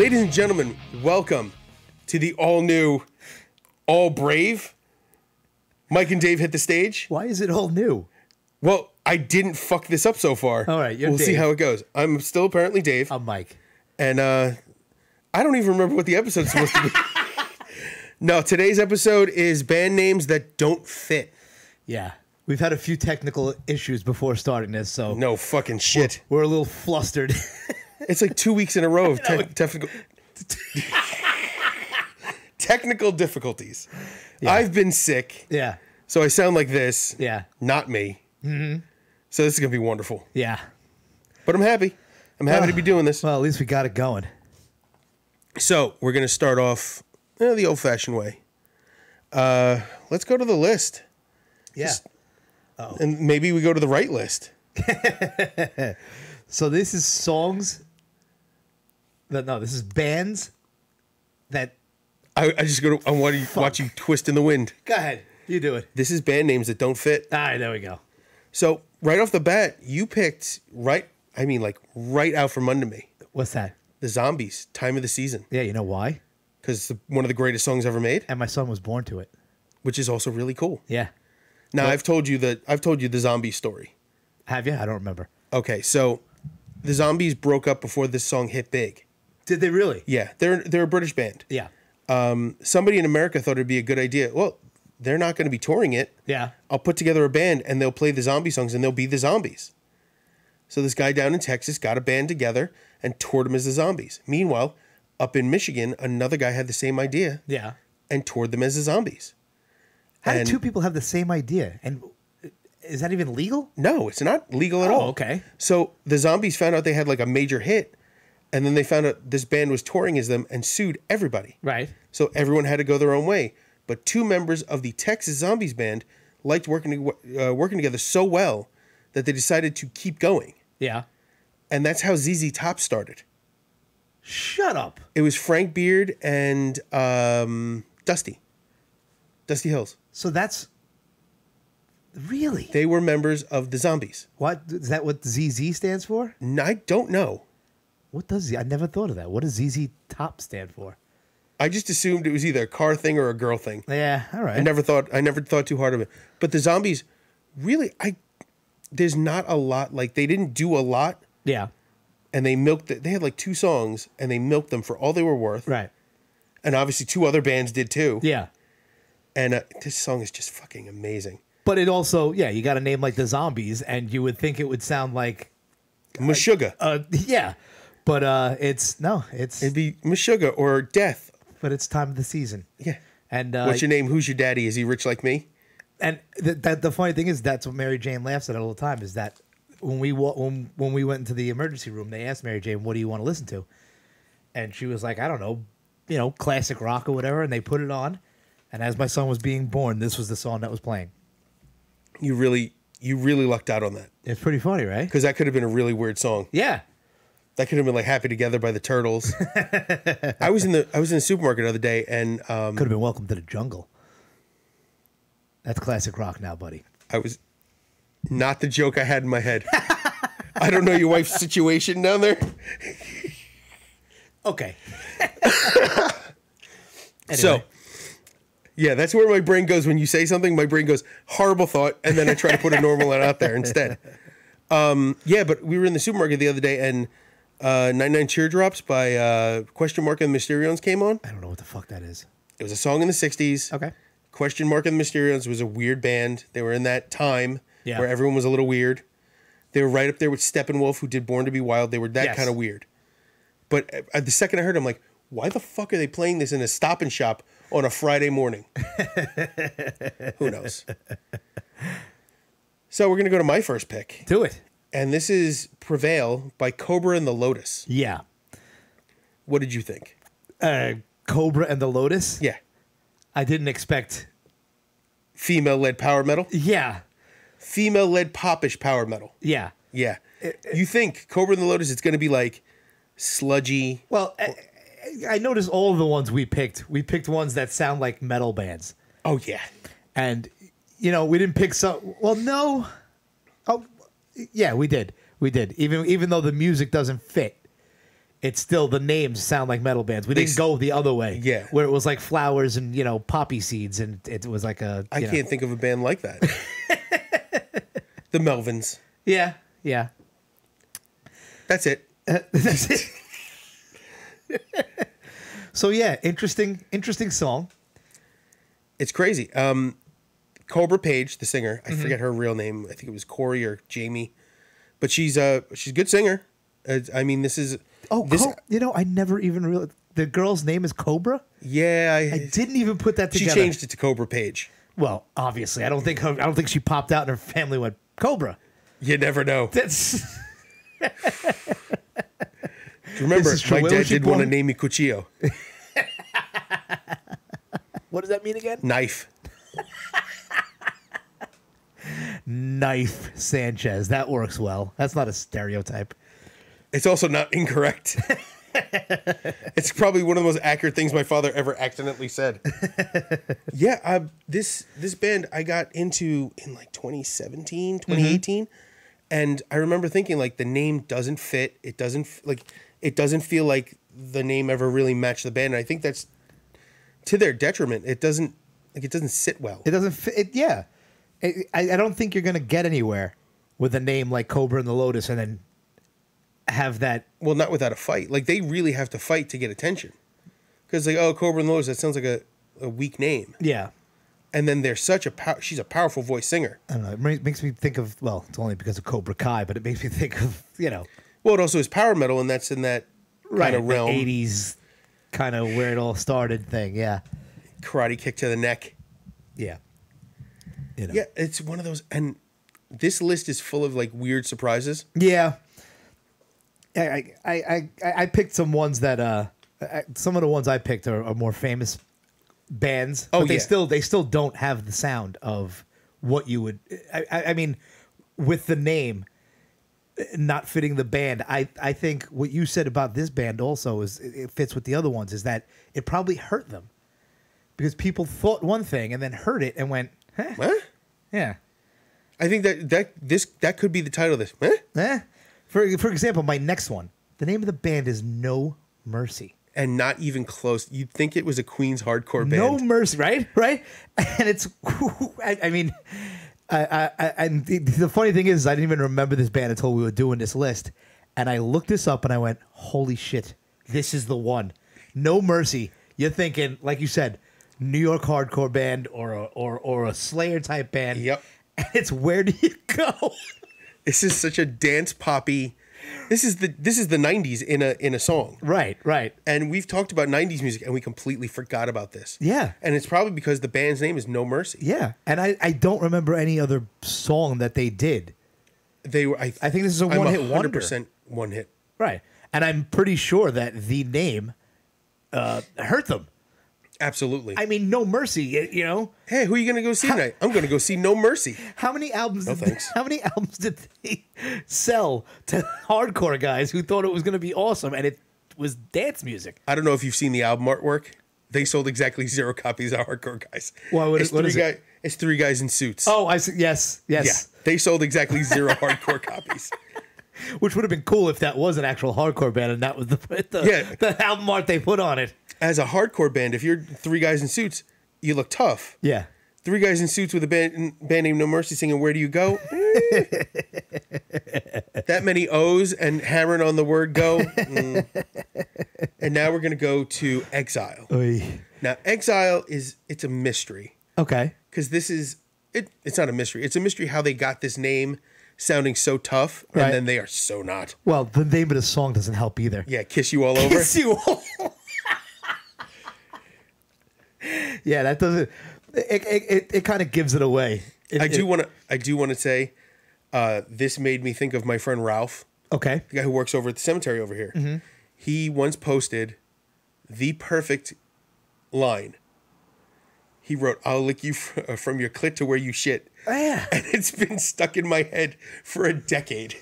Ladies and gentlemen, welcome to the all-new, all-brave Mike and Dave Hit the Stage. Why is it all new? Well, I didn't fuck this up so far. All right, you're we'll see Dave. how it goes. I'm still apparently Dave. I'm Mike. And I don't even remember what the episode's supposed to be. No, today's episode is band names that don't fit. Yeah. We've had a few technical issues before starting this, so No fucking shit. we're a little flustered. It's like 2 weeks in a row of technical difficulties. Yeah. I've been sick, Yeah. so I sound like this. Yeah. Not me. Mm-hmm. So this is going to be wonderful. Yeah. But I'm happy. I'm happy to be doing this. Well, at least we got it going. So we're going to start off the old-fashioned way. Let's go to the list. Yeah. And maybe we go to the right list. So this is songs this is bands that I just go to, I want to watch you twist in the wind. Go ahead. You do it. This is band names that don't fit. All right, there we go. So right off the bat, you picked right out from under me. What's that? The Zombies, Time of the Season. Yeah, you know why? Because it's one of the greatest songs ever made, And my son was born to it. which is also really cool. Yeah. Now, I've told you the zombie story. Have you? I don't remember. Okay, so the Zombies broke up before this song hit big. Did they really? Yeah, they're a British band. Yeah. Somebody in America thought it'd be a good idea. Well, they're not going to be touring it. Yeah. I'll put together a band and they'll play the zombie songs and they'll be the Zombies. So this guy down in Texas got a band together and toured them as the Zombies. Meanwhile, up in Michigan, another guy had the same idea Yeah. and toured them as the Zombies. How And- did two people have the same idea? And is that even legal? No, it's not legal at all. Okay. So the Zombies found out they had like a major hit, and then they found out this band was touring as them and sued everybody. Right. So everyone had to go their own way. But two members of the Texas Zombies band liked working together so well that they decided to keep going. Yeah. And that's how ZZ Top started. Shut up. It was Frank Beard and Dusty Hills. So that's really They were members of the Zombies. what is that? What ZZ stands for? I don't know. What does Z? I never thought of that. What does ZZ Top stand for? I just assumed it was either a car thing or a girl thing. Yeah. All right. I never thought too hard of it. But the Zombies, really, there's not a lot. Like, they didn't do a lot, Yeah. and they milked it. They had like two songs, and they milked them for all they were worth. Right. And obviously, two other bands did too. Yeah. And this song is just fucking amazing. But it also, yeah, you got a name like the Zombies, and you would think it would sound like, Meshuggah. yeah, but It'd be Meshuggah or Death. but it's time of the season, Yeah. and What's your name? Who's your daddy? Is he rich like me? And the funny thing is that's what Mary Jane laughs at all the time is that when we went into the emergency room, they asked Mary Jane, "What do you want to listen to?" And she was like, "I don't know, classic rock or whatever." And they put it on, and as my son was being born, this was the song that was playing. You really lucked out on that, It's pretty funny, right? because that could have been a really weird song. Yeah. That could have been like "Happy Together" by the Turtles. I was in the supermarket the other day, and Could have been "Welcome to the Jungle." That's classic rock now, buddy. I was not the joke I had in my head. I don't know your wife's situation down there. Okay. So, yeah, that's where my brain goes when you say something. My brain goes, horrible thought, and then I try to put a normal one out there instead. Yeah, but we were in the supermarket the other day, and 99 Teardrops by Question Mark and the Mysterians came on. I don't know what the fuck that is. It was a song in the 60s. Okay. Question Mark and the Mysterians was a weird band. They were in that time Yeah. where everyone was a little weird. They were right up there with Steppenwolf, who did Born to Be Wild. They were that Yes. kind of weird. But the second I heard it, I'm like, why the fuck are they playing this in a Stop and Shop on a Friday morning? Who knows? So we're going to go to my first pick. Do it. And this is Prevail by Cobra and the Lotus. Yeah. What did you think? Cobra and the Lotus. Yeah. I didn't expect. Female-led power metal? Yeah. Female-led popish power metal. Yeah. Yeah. You think Cobra and the Lotus, it's going to be like sludgy. Well, I noticed all of the ones we picked ones that sound like metal bands. Oh, yeah. And, we didn't pick some. Well, no. Oh, yeah, we did. Even though the music doesn't fit, it's still the names sound like metal bands. We didn't go the other way. Yeah. Where it was like flowers and, you know, poppy seeds, and it was like a. I can't think of a band like that. The Melvins. Yeah. Yeah. That's it. That's it. So yeah, interesting song. It's crazy. Cobra Page, the singer, I forget her real name. I think it was Corey or Jamie, but she's a good singer. I mean, this is You know, I never even realized the girl's name is Cobra. Yeah, I didn't even put that she together. changed it to Cobra Page. Well, obviously, I don't think she popped out and her family went Cobra. You never know. That's Remember, This is true. my Where dad was she did want to born? name me Cuchillo. what does that mean again? Knife. Knife Sanchez. That works well. That's not a stereotype. It's also not incorrect. It's probably one of the most accurate things my father ever accidentally said. Yeah, this band I got into in like 2017, 2018, and I remember thinking like the name doesn't fit. It doesn't feel like the name ever really matched the band. And I think that's to their detriment. It doesn't sit well. It doesn't fit. Yeah. I don't think you're going to get anywhere with a name like Cobra and the Lotus and then have that. Well, not without a fight. Like, they really have to fight to get attention. Because, like, oh, Cobra and Lotus, that sounds like a weak name. Yeah. And then there's she's a powerful voice singer. I don't know. It makes me think of, well, it's only because of Cobra Kai, but it makes me think of, you know. Well, it also is power metal, and that's in that kind of realm. The 80s kind of where it all started thing. Yeah. Karate kick to the neck. Yeah. You know. Yeah, it's one of those. And this list is full of, like, weird surprises. Yeah. I picked some ones that some of the ones I picked are more famous bands. Oh, but they yeah. they still don't have the sound of what you would. I mean, with the name not fitting the band, I think what you said about this band also is it fits with the other ones. Is that it probably hurt them because people thought one thing and then heard it and went, huh? Huh? Yeah. I think that could be the title of this. Huh? For example, my next one, the name of the band is No Mercy. And not even close. You'd think it was a Queen's hardcore band. No Mercy, right? And it's, I mean, and the funny thing is, I didn't even remember this band until we were doing this list. And I looked this up and I went, holy shit, this is the one. No Mercy. You're thinking, like you said, New York hardcore band or a Slayer type band. Yep. And it's Where Do You Go? This is such a dance poppy. This is the 90s in a song. Right. And we've talked about 90s music and we completely forgot about this. Yeah. And it's probably because the band's name is No Mercy. Yeah. And I don't remember any other song that they did. They were I think this is a one-hit wonder. 100% one hit. Right. And I'm pretty sure that the name hurt them. Absolutely. I mean, No Mercy, you know. Hey, who are you going to go see tonight? I'm going to go see No Mercy. How many albums thanks. How many albums did they sell to hardcore guys who thought it was going to be awesome and it was dance music? I don't know if you've seen the album artwork. They sold exactly 0 copies of Hardcore Guys. What is it? It's 3 guys in suits. Oh, I see. Yes. Yeah, they sold exactly 0 hardcore copies. Which would have been cool if that was an actual hardcore band and that was the album art they put on it. As a hardcore band, if you're 3 guys in suits, you look tough. Yeah. 3 guys in suits with a band named No Mercy singing "Where Do You Go?" That many O's and hammering on the word "go." And now we're gonna go to Exile. Oy. Now, Exile it's a mystery Okay. because this is it. It's not a mystery. It's a mystery how they got this name sounding so tough, Right. and then they are so not. Well, the name of the song doesn't help either. Yeah, Kiss You All Over. Kiss You All. Yeah, that doesn't. It kind of gives it away. I do want to say, this made me think of my friend Ralph, Okay. the guy who works over at the cemetery over here. Mm-hmm. He once posted the perfect line. He wrote, "I'll lick you from your clit to where you shit," Oh, yeah. and it's been stuck in my head for a decade.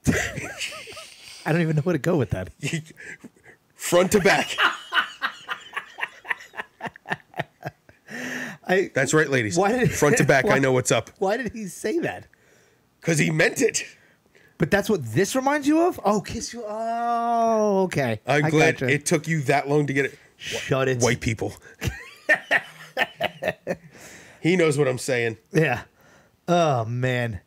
I don't even know where to go with that. Front to back. That's right, ladies. Why did- Front to back, I know what's up. Why did he say that? Because he meant it. But that's what this reminds you of? Oh, Kiss You. Oh, okay. I'm I glad gotcha. it took you that long to get it. Shut it. White people. He knows what I'm saying. Yeah. Oh, man.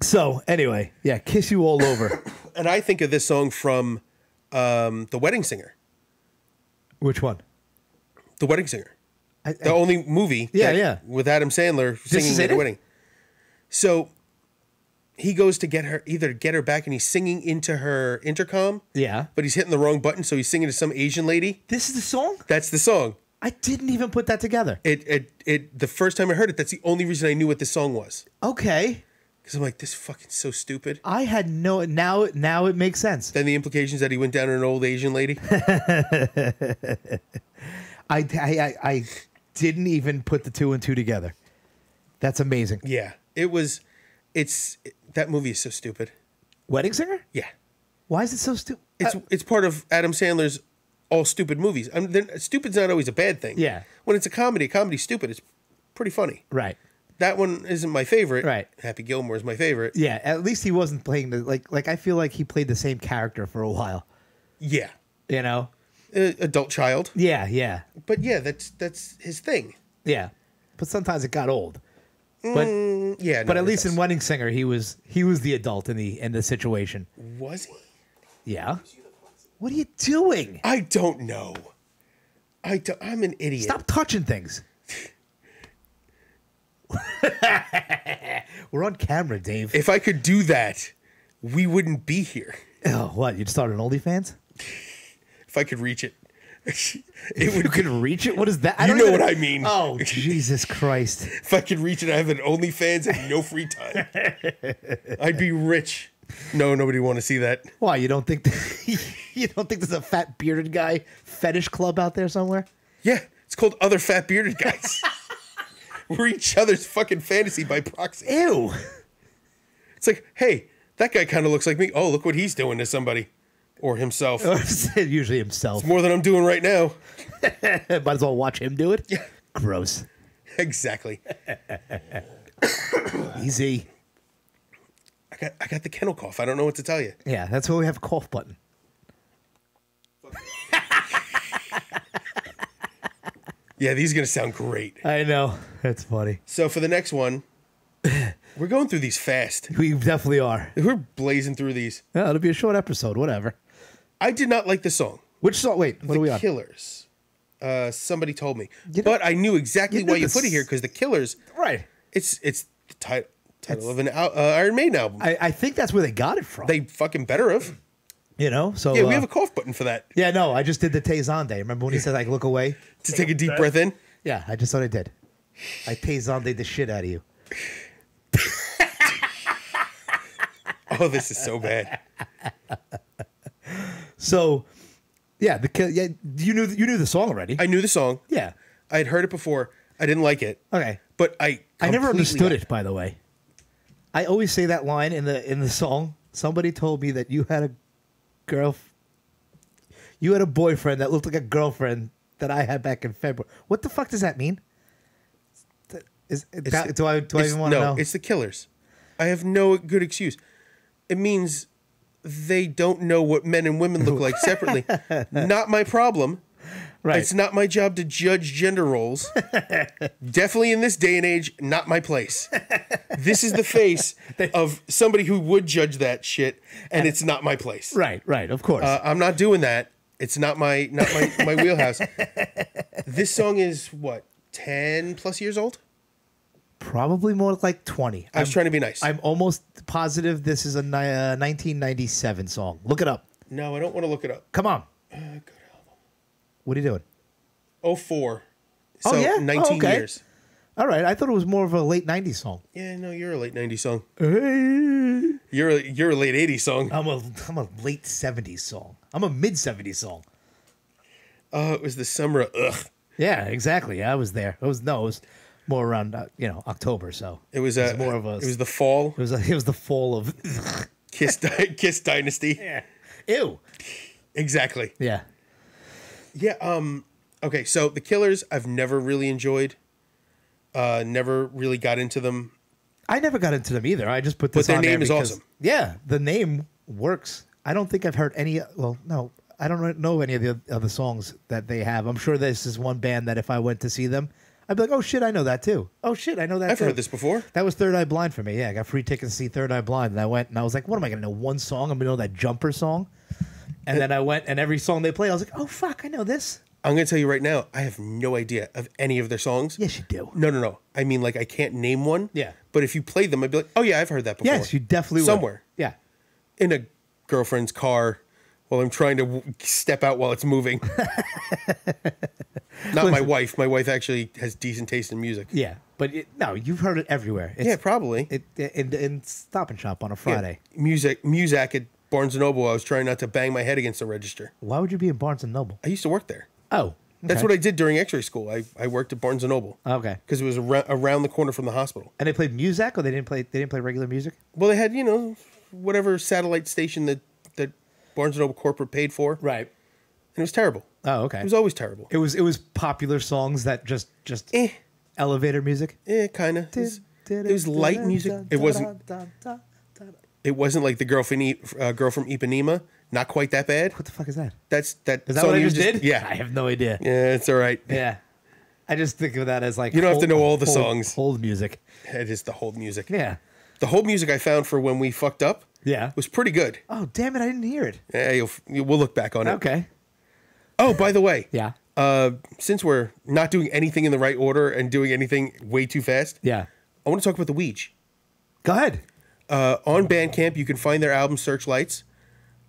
So, anyway, yeah, Kiss You All Over. And I think of this song from The Wedding Singer. Which one? The Wedding Singer. I- The only movie Yeah. with Adam Sandler This singing is at in a it? wedding. So he goes to get her, either get her back, and he's singing into her intercom, Yeah. but he's hitting the wrong button, so he's singing to some Asian lady. This is the song? That's the song. I didn't even put that together. It the first time I heard it, that's the only reason I knew what this song was. Okay. Because I'm like, this fucking so stupid. I had no. Now it makes sense. Then the implications that he went down on an old Asian lady. I didn't even put the two and two together. That's amazing. Yeah, that movie is so stupid. Wedding Singer? Yeah, Why is it so stupid? it's part of Adam Sandler's all stupid movies. I mean, stupid's not always a bad thing. Yeah. When it's a comedy's stupid. It's pretty funny. Right. That one isn't my favorite. Right. Happy Gilmore is my favorite. Yeah. At least he wasn't playing the like. I feel like he played the same character for a while. Yeah. You know. Adult child. Yeah. Yeah. But yeah, that's his thing. Yeah. But sometimes it got old. But Yeah. but no, at it least in does. Wedding Singer, he was the adult in the situation. Was he? Yeah. What are you doing? I don't know. I'm an idiot. Stop touching things. We're on camera, Dave. If I could do that, we wouldn't be here. Oh, what? You'd start an OnlyFans? If I could reach it. It If you would, can reach it? What is that? you know what I mean. Oh, Jesus Christ. If I could reach it, I have an OnlyFans and no free time. I'd be rich. No, nobody would want to see that. Why, you don't think you don't think there's a fat bearded guy fetish club out there somewhere? Yeah, it's called Other Fat Bearded Guys. We're each other's fucking fantasy by proxy. Ew. It's like, hey, that guy kind of looks like me. Oh, look what he's doing to somebody. Or himself. Usually himself. More than I'm doing right now. Might as well watch him do it. Yeah. Gross. Exactly. Easy. I got the kennel cough. I don't know what to tell you. Yeah, that's why we have a cough button. Yeah, these are going to sound great. I know. That's funny. So for the next one, we're going through these fast. We definitely are. We're blazing through these. Yeah, it'll be a short episode, whatever. I did not like the song. Which song? Wait, what are we The on? Killers. Somebody told me. You know- But I knew exactly you know why you this- put it here, because The Killers, Right. it's the title of an Iron Maiden album. I think that's where they got it from. They fucking better have. You know? So Yeah, we have a cough button for that. Yeah, no, I just did the Tazon day. Remember when he said like look away? To take a deep breath in. Yeah, I just thought I did. I Tazon the shit out of you. Oh, this is so bad. So, yeah, you knew the song already. I knew the song. Yeah. I had heard it before. I didn't like it. Okay. But I I never completely understood got it, by the way. I always say that line in the song. Somebody told me that you had a boyfriend that looked like a girlfriend that I had back in February. What the fuck does that mean? Do I even want to know? No, it's the Killers. I have no good excuse. It means they don't know what men and women look like separately. Not my problem. Right. It's not my job to judge gender roles. Definitely in this day and age, not my place. This is the face of somebody who would judge that shit, and it's not my place. Right, of course. I'm not doing that. It's not my wheelhouse. This song is what, 10 plus years old? Probably more like 20. I was trying to be nice. I'm almost positive this is a 1997 song. Look it up. No, I don't want to look it up. Come on. Good album. What are you doing? 04. So Oh, yeah? 19 Oh, okay. years. All right. I thought it was more of a late 90s song. Yeah, no, you're a late 90s song. Hey. You're a late 80s song. I'm a late 70s song. I'm a mid 70s song. Oh, it was the summer of ugh. Yeah, exactly. Yeah, I was there. It was more around October. So It was more of a. It was the fall. It was the fall of. Kiss Dynasty. Yeah. Ew. Exactly. Yeah. Yeah. Okay. So the Killers, I've never really enjoyed. Never really got into them. I never got into them either. I just put this But their on there name is because- awesome. Yeah, the name works. I don't think I've heard any. Well, no, I don't know any of the other songs that they have. I'm sure this is one band that if I went to see them, I'd be like, oh shit, I know that too. Oh shit, I know that I've too. heard this before. That was Third Eye Blind for me. Yeah, I got free tickets to see Third Eye Blind, and I went and I was like, what am I gonna know? One song? I'm gonna know that Jumper song. And then I went and every song they play, I was like, oh fuck, I know this. I'm going to tell you right now, I have no idea of any of their songs. Yes, you do. No. I mean, like, I can't name one. Yeah. But if you played them, I'd be like, oh, yeah, I've heard that before. Yes, you definitely would. Somewhere. Yeah. In a girlfriend's car while I'm trying to step out while it's moving. Not my wife. My wife actually has decent taste in music. Yeah, but no, you've heard it everywhere. It's, Yeah, probably. in Stop and Shop on a Friday. Yeah. Music at Barnes & Noble. I was trying not to bang my head against the register. Why would you be in Barnes and Noble? I used to work there. Oh, That's what I did during X-ray school. I worked at Barnes & Noble. Okay. Because it was around the corner from the hospital. And they played music, or they didn't play? They didn't play regular music. Well, they had, whatever satellite station that Barnes & Noble corporate paid for. Right. And it was terrible. Oh, okay. It was always terrible. It was popular songs that just elevator music. Kind of. It was light music. It wasn't. It wasn't like the girl from Ipanema. Not quite that bad. What the fuck is that? That Is that song what I you just did? Yeah. I have no idea. Yeah, it's all right. Yeah. I just think of that as like You don't have to know all the songs. Hold music. It is the hold music. Yeah. The hold music I found for when we fucked up. Yeah. Was pretty good. Oh damn it! I didn't hear it. Yeah, we'll look back on it. Okay. Oh, by the way. Yeah. Since we're not doing anything in the right order and doing anything way too fast, Yeah. I want to talk about the Ouija. Go ahead. On Bandcamp, you can find their album Searchlights.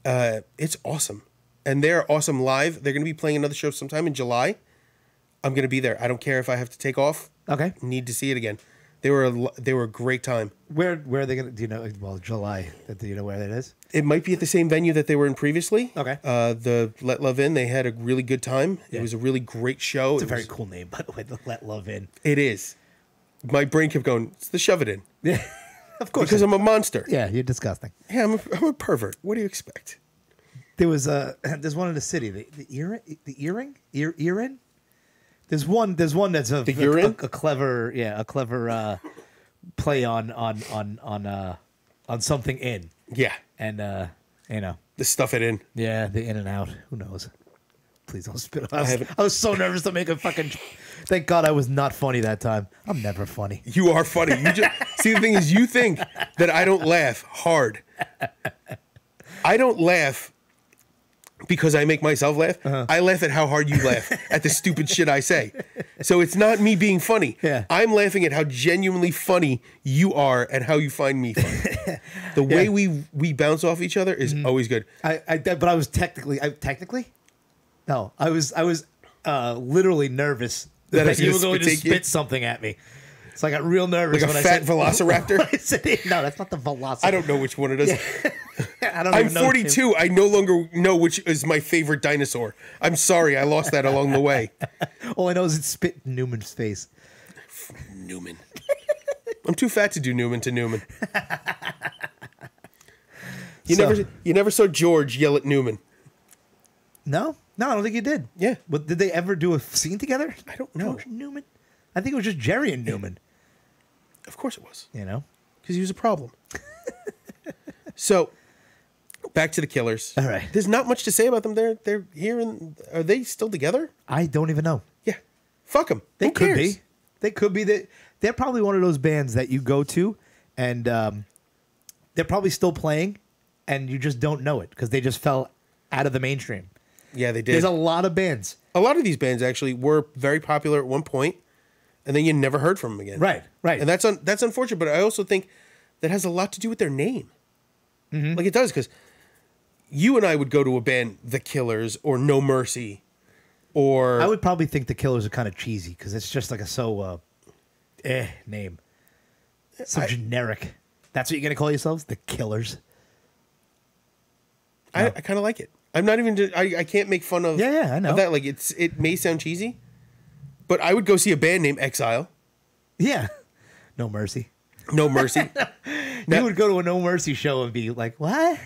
It's awesome. And they're awesome live. They're going to be playing another show sometime in July. I'm going to be there. I don't care if I have to take off. Okay. Need to see it again. They were a great time. Where are they gonna? Do you know? Well, July. Do you know where that is? It might be at the same venue that they were in previously. Okay. The Let Love In. They had a really good time. Yeah. It was a really great show. It's a very cool name, by the way. The Let Love In. It is. My brain kept going. It's the Shove It In. Yeah. Of course. Because I'm a monster. Yeah, you're disgusting. Yeah, I'm a pervert. What do you expect? There's one in the city. The earring. There's one that's a clever play on something in. Yeah. And The Stuff It In. yeah, the in and out. Who knows? Please don't spit it out. haven't- I was so nervous to make a fucking. Thank God I was not funny that time. I'm never funny. You are funny. You just see, the thing is, you think that I don't laugh hard. I don't laugh because I make myself laugh. I laugh at how hard you laugh at the stupid shit I say. So it's not me being funny. Yeah. I'm laughing at how genuinely funny you are and how you find me funny. The way we bounce off each other is always good. But I was technically. No, I was literally nervous That I that was you gonna were going to spit take you? spit something at me. So I got real nervous Like a when fat I said velociraptor? when I said, no, that's not the velociraptor. I don't know which one it is. I don't I'm even know. 42. I no longer know which is my favorite dinosaur. I'm sorry. I lost that along the way. All I know is it spit in Newman's face. Newman. I'm too fat to do Newman to Newman. You never saw George yell at Newman. No, I don't think you did. Yeah. But did they ever do a scene together? I don't know. George and Newman. I think it was just Jerry and Newman. Of course it was. You know. Because he was a problem. So, back to the Killers. All right. There's not much to say about them. They're here and are they still together? I don't even know. Yeah. Fuck them. They Who could cares? be. They could be. They're probably one of those bands that you go to, and they're probably still playing, and you just don't know it because they just fell out of the mainstream. Yeah, they did. There's a lot of bands. A lot of these bands actually were very popular at one point, and then you never heard from them again. Right. And that's unfortunate. But I also think that has a lot to do with their name. Mm-hmm. Like it does, because you and I would go to a band, The Killers or No Mercy, or I would probably think the Killers are kind of cheesy because it's just like a name. So generic. That's what you're gonna call yourselves, the Killers. I kind of like it. I'm not even. I can't make fun of. Yeah, I know of that. Like it may sound cheesy, but I would go see a band named Exile. Yeah. No Mercy. No Mercy. You would go to a No Mercy show and be like, "What?"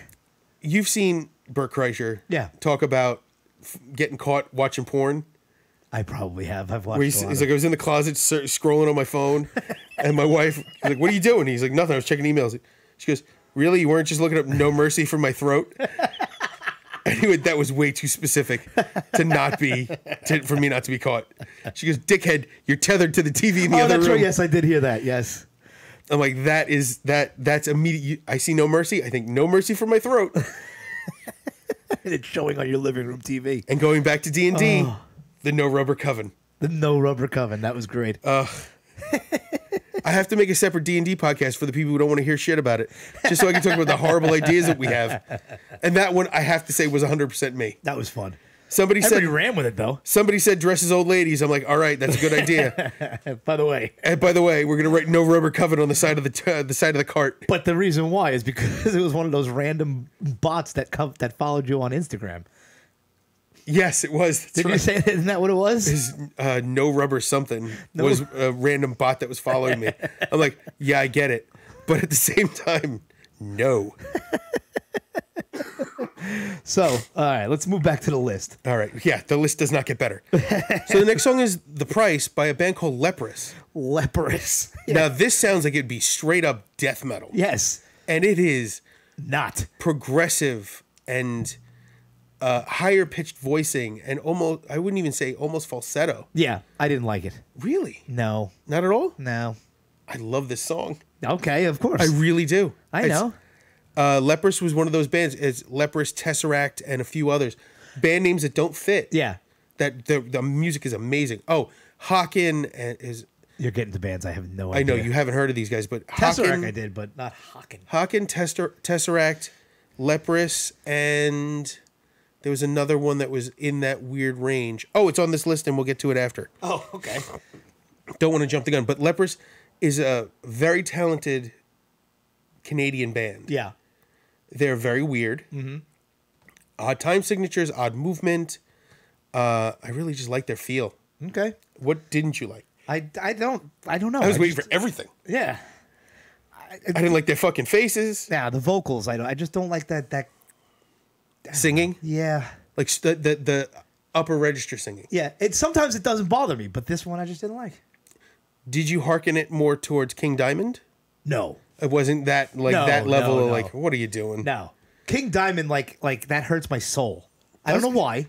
You've seen Bert Kreischer. Yeah. Talk about getting caught watching porn. I probably have. I've watched. Where he's like, I was in the closet scrolling on my phone, And my wife was like, "What are you doing?" He's like, "Nothing. I was checking emails." She goes, "Really? You weren't just looking up 'No Mercy' for my throat?" And he went, "That was way too specific for me not to be caught." She goes, "Dickhead, you're tethered to the TV in the other that's room." right. Yes, I did hear that. Yes. I'm like, that's immediate. I see No Mercy. I think No Mercy for my throat. And it's showing on your living room TV. And going back to D&D, the No Rubber Coven. The No Rubber Coven. That was great. I have to make a separate D&D podcast for the people who don't want to hear shit about it, just so I can talk about the horrible ideas that we have. And that one, I have to say, was 100% me. That was fun. Somebody Everybody said ran with it, though. somebody said dress as old ladies. I'm like, all right, that's a good idea. By the way. And by the way, we're gonna write No Rubber Coven on the side of the side of the cart. But the reason why is because it was one of those random bots that followed you on Instagram. Yes, it was. That's Did you right. say that? Isn't that what it was? His, No Rubber something was a random bot that was following me. I'm like, yeah, I get it, but at the same time, no. So, all right, let's move back to the list. All right, yeah, the list does not get better. So the next song is "The Price" by a band called Leprous. Leprous. Now this sounds like it'd be straight up death metal, Yes. and it is Not. progressive and higher pitched voicing, and almost, I wouldn't even say almost falsetto. Yeah, I didn't like it. Really? No. Not at all? No. I love this song. Okay, of course. I really do. I know. Leprous was one of those bands. It's Leprous, Tesseract, and a few others. Band names that don't fit. Yeah. That the music is amazing. Oh, Hawken is... You're getting to bands I have no I idea. know you haven't heard of these guys, but Tesseract I did, but not Hawken. Hawken, Tesseract, Leprous, and there was another one that was in that weird range. Oh, it's on this list, and we'll get to it after. Oh, okay. Don't want to jump the gun, but Leprous is a very talented Canadian band. Yeah. They're very weird. Mm-hmm. Odd time signatures, odd movement. I really just like their feel. Okay. What didn't you like? I don't know. I was waiting for everything. Yeah. I didn't like their fucking faces. Yeah, the vocals. I just don't like that. Singing. Yeah. Like the upper register singing. Yeah. Sometimes it doesn't bother me, but this one I just didn't like. Did you hearken it more towards King Diamond? No. It wasn't that like No, that level no, of no. like, what are you doing? No. King Diamond, like that hurts my soul. I don't know why.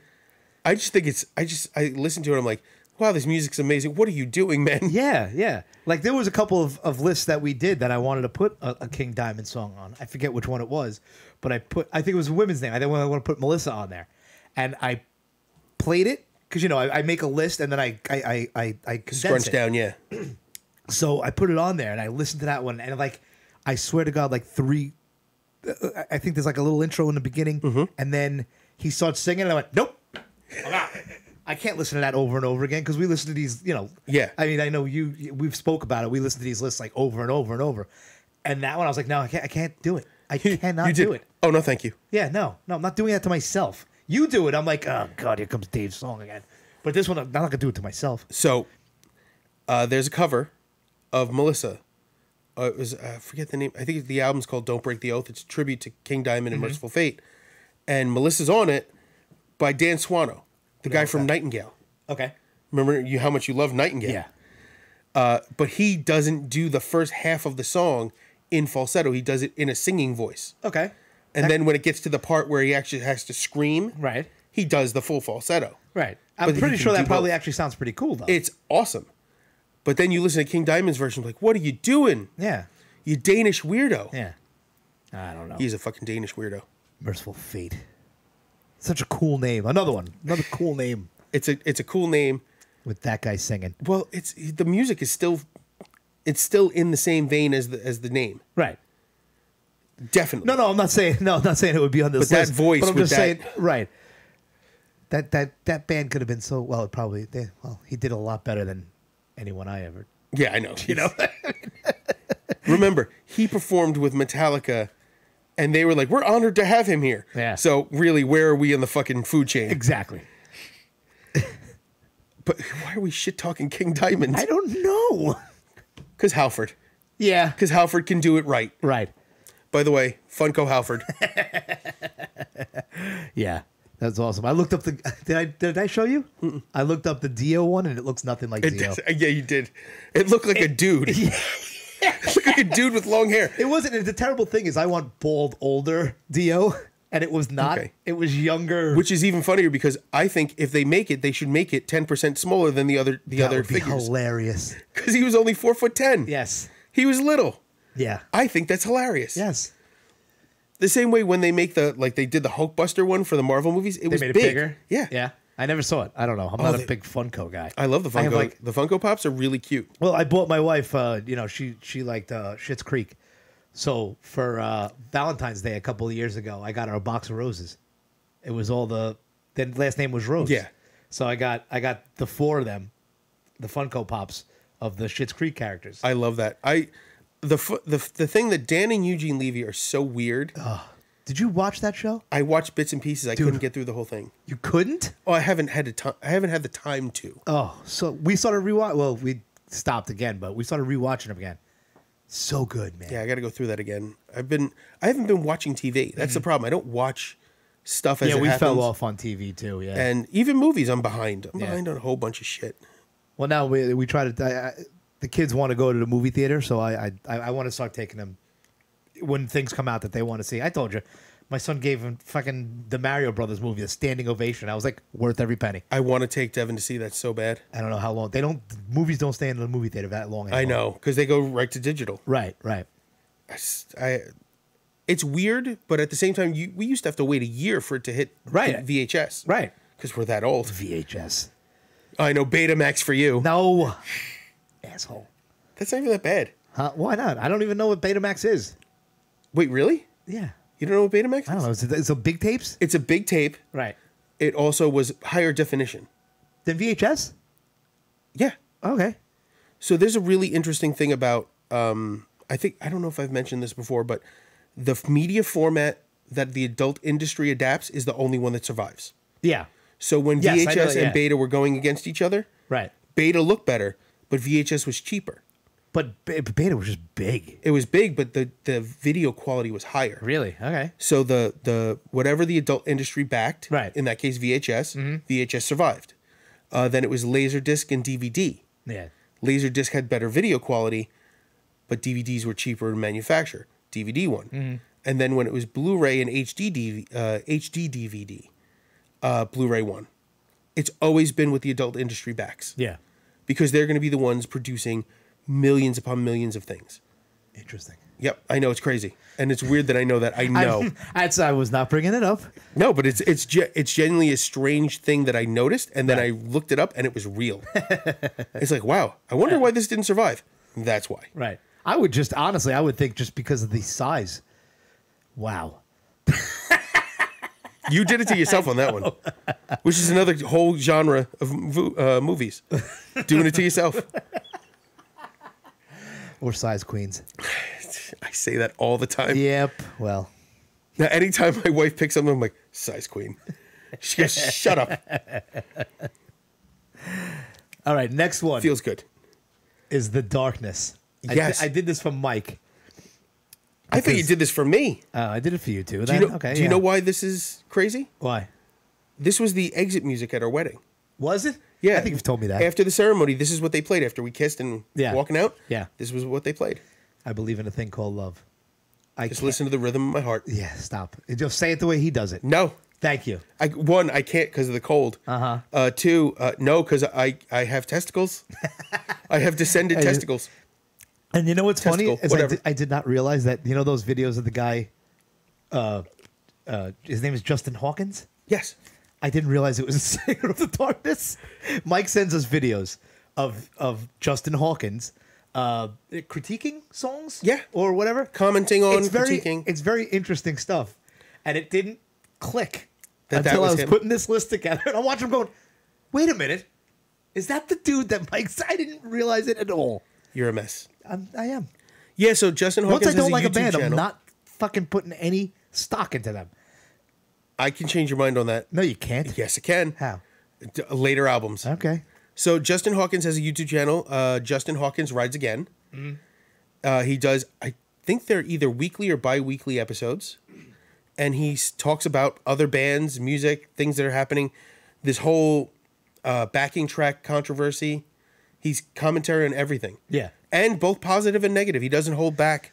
I just think I listen to it. I'm like, wow, this music's amazing. What are you doing, man? Yeah, yeah. Like there was a couple of lists that we did that I wanted to put a King Diamond song on. I forget which one it was, but I think it was a women's name. I didn't want to put Melissa on there, and I played it because I make a list and then I condense Scrunch it. down, yeah. So I put it on there and I listened to that one and like I swear to God, like three. I think there's like a little intro in the beginning, and then he starts singing, and I went, "Nope, I'm out. I can't listen to that over and over again," because we listen to these, Yeah. I mean, I know we've spoke about it. We listen to these lists like over and over and over, and that one I was like, "No, I can't do it. I cannot You did. do it." Oh no, thank you. Yeah, no, I'm not doing that to myself. You do it. I'm like, oh God, here comes Dave's song again. But this one, I'm not gonna do it to myself. So, there's a cover of Melissa. It was I forget the name. I think the album's called "Don't Break the Oath." It's a tribute to King Diamond and Merciful Fate, and Melissa's on it by Dan Swano, the guy from Nightingale. Okay. Remember how much you love Nightingale? Yeah. But he doesn't do the first half of the song in falsetto. He does it in a singing voice. Okay. And then when it gets to the part where he actually has to scream, Right. he does the full falsetto. Right. But I'm he pretty can sure do that probably both. actually sounds pretty cool though. It's awesome. But then you listen to King Diamond's version, like, what are you doing? Yeah. You Danish weirdo. Yeah. I don't know. He's a fucking Danish weirdo. Merciful Fate. Such a cool name. Another one. Another cool name It's a cool name. with that guy singing. Well, the music is still in the same vein as the name. Right. Definitely. No, I'm not saying it would be on this But that list. voice but I'm with just that- saying, right. That band could have been so well. He did a lot better than anyone I ever. Yeah, I know. You know. Remember, he performed with Metallica, and they were like, "We're honored to have him here." Yeah. So really, where are we in the fucking food chain? Exactly. But why are we shit talking King Diamond? I don't know. Because Halford. Yeah. Because Halford can do it right. Right. By the way, Funko Halford. Yeah. That's awesome. I looked up the. Did I show you? I looked up the Dio one, and it looks nothing like Dio. Yeah, you did. It looked like a dude. It looked like a dude with long hair. It wasn't. The terrible thing is, I want bald, older Dio, and it was not. Okay. It was younger. Which is even funnier because I think if they make it, they should make it 10% smaller than the other that would be figures. hilarious. Because he was only 4'10". Yes. He was little. Yeah. I think that's hilarious. Yes. The same way when they make they did the Hulkbuster one for the Marvel movies, it was They made big. it bigger. Yeah. Yeah. I never saw it. I don't know. I'm not a big Funko guy. I love the I have, Funko. The Funko Pops are really cute. Well, I bought my wife. She liked Schitt's Creek, so for Valentine's Day a couple of years ago, I got her a box of roses. It was all the last name was Rose. Yeah. So I got the 4 of them, the Funko Pops of the Schitt's Creek characters. I love that. The thing that Dan and Eugene Levy are so weird. Did you watch that show? I watched bits and pieces. I couldn't get through the whole thing. You couldn't? Oh, I haven't had the time to. Oh, so we started rewatch. Well, we stopped again, but we started rewatching them again. So good, man. Yeah, I got to go through that again. I haven't been watching TV. That's the problem. I don't watch stuff as it we happens. fell off on TV too. Yeah, And even movies, I'm behind. I'm behind on a whole bunch of shit. well, now we try to. The kids want to go to the movie theater, so I want to start taking them when things come out that they want to see. I told you, my son gave him fucking the Mario Brothers movie a standing ovation. I was like, worth every penny. I want to take Devin to see that so bad. I don't know how long movies don't stay in the movie theater that long anymore. I know, because they go right to digital. Right. It's weird, but at the same time, we used to have to wait a year for it to hit VHS. Right. Because we're that old. VHS. I know, Betamax for you. No, asshole. That's not even that bad. Huh? Why not? I don't even know what Betamax is. Wait, really? Yeah. You don't know what Betamax is? I don't know. It's a big tapes? It's a big tape. Right. It also was higher definition. Then VHS? Yeah. Okay. So there's a really interesting thing about, I don't know if I've mentioned this before, but the media format that the adult industry adapts is the only one that survives. Yeah. So when Yes, I know, VHS and Beta were going against each other, Right. Beta looked better, but VHS was cheaper. But Beta was just big. It was big, but the video quality was higher. Really? Okay. So the whatever the adult industry backed, Right. in that case VHS, VHS survived. Then it was Laserdisc and DVD. Yeah. Laserdisc had better video quality, but DVDs were cheaper to manufacture. DVD won. And then when it was Blu-ray and HD DVD, Blu-ray won. It's always been what the adult industry backs. Yeah. Because they're going to be the ones producing millions upon millions of things. Interesting. Yep, I know, it's crazy. And it's weird that I know that. I know. I was not bringing it up. No, but it's genuinely a strange thing that I noticed, and then I looked it up, and it was real. It's like, wow, I wonder why this didn't survive. That's why. Right. I would think just because of the size. Wow. You did it to yourself on that one, which is another whole genre of movies. Doing it to yourself. Or size queens. I say that all the time. Yep. Well. Now, anytime my wife picks something, I'm like, size queen. She goes, shut up. All right. Next one Feels good. is The Darkness. Yes. I did this for Mike. I thought you did this for me. I did it for you too. Do you know why this is crazy? Why? This was the exit music at our wedding. Was it? Yeah. I think you've told me that. After the ceremony, this is what they played after we kissed and walking out. Yeah. This was what they played. I believe in a thing called love. Just listen to the rhythm of my heart. Yeah, stop. Just say it the way he does it. No. Thank you. I can't because of the cold. Uh-huh. Two, no, because I have testicles. I have descended testicles. And you know what's funny? Testicle, Is I did not realize that, you know those videos of the guy, his name is Justin Hawkins? Yes. I didn't realize it was a singer of the darkness. Mike sends us videos of Justin Hawkins critiquing songs, or whatever, commenting on, critiquing. It's very interesting stuff, and it didn't click that until was I was him. putting this list together. And I watch him going, "Wait a minute, is that the dude that Mike's?" I didn't realize it at all. You're a mess. I am. Yeah. So Justin Hawkins Once I don't has like a YouTube band, channel. I'm not fucking putting any stock into them. I can change your mind on that. No, you can't. Yes, I can. How? Later albums. Okay. So Justin Hawkins has a YouTube channel. Justin Hawkins Rides Again. He does. I think they're either weekly or bi-weekly episodes, and talks about other bands, music, things that are happening. This whole backing track controversy. He's commentary on everything. Yeah. And both positive and negative. He doesn't hold back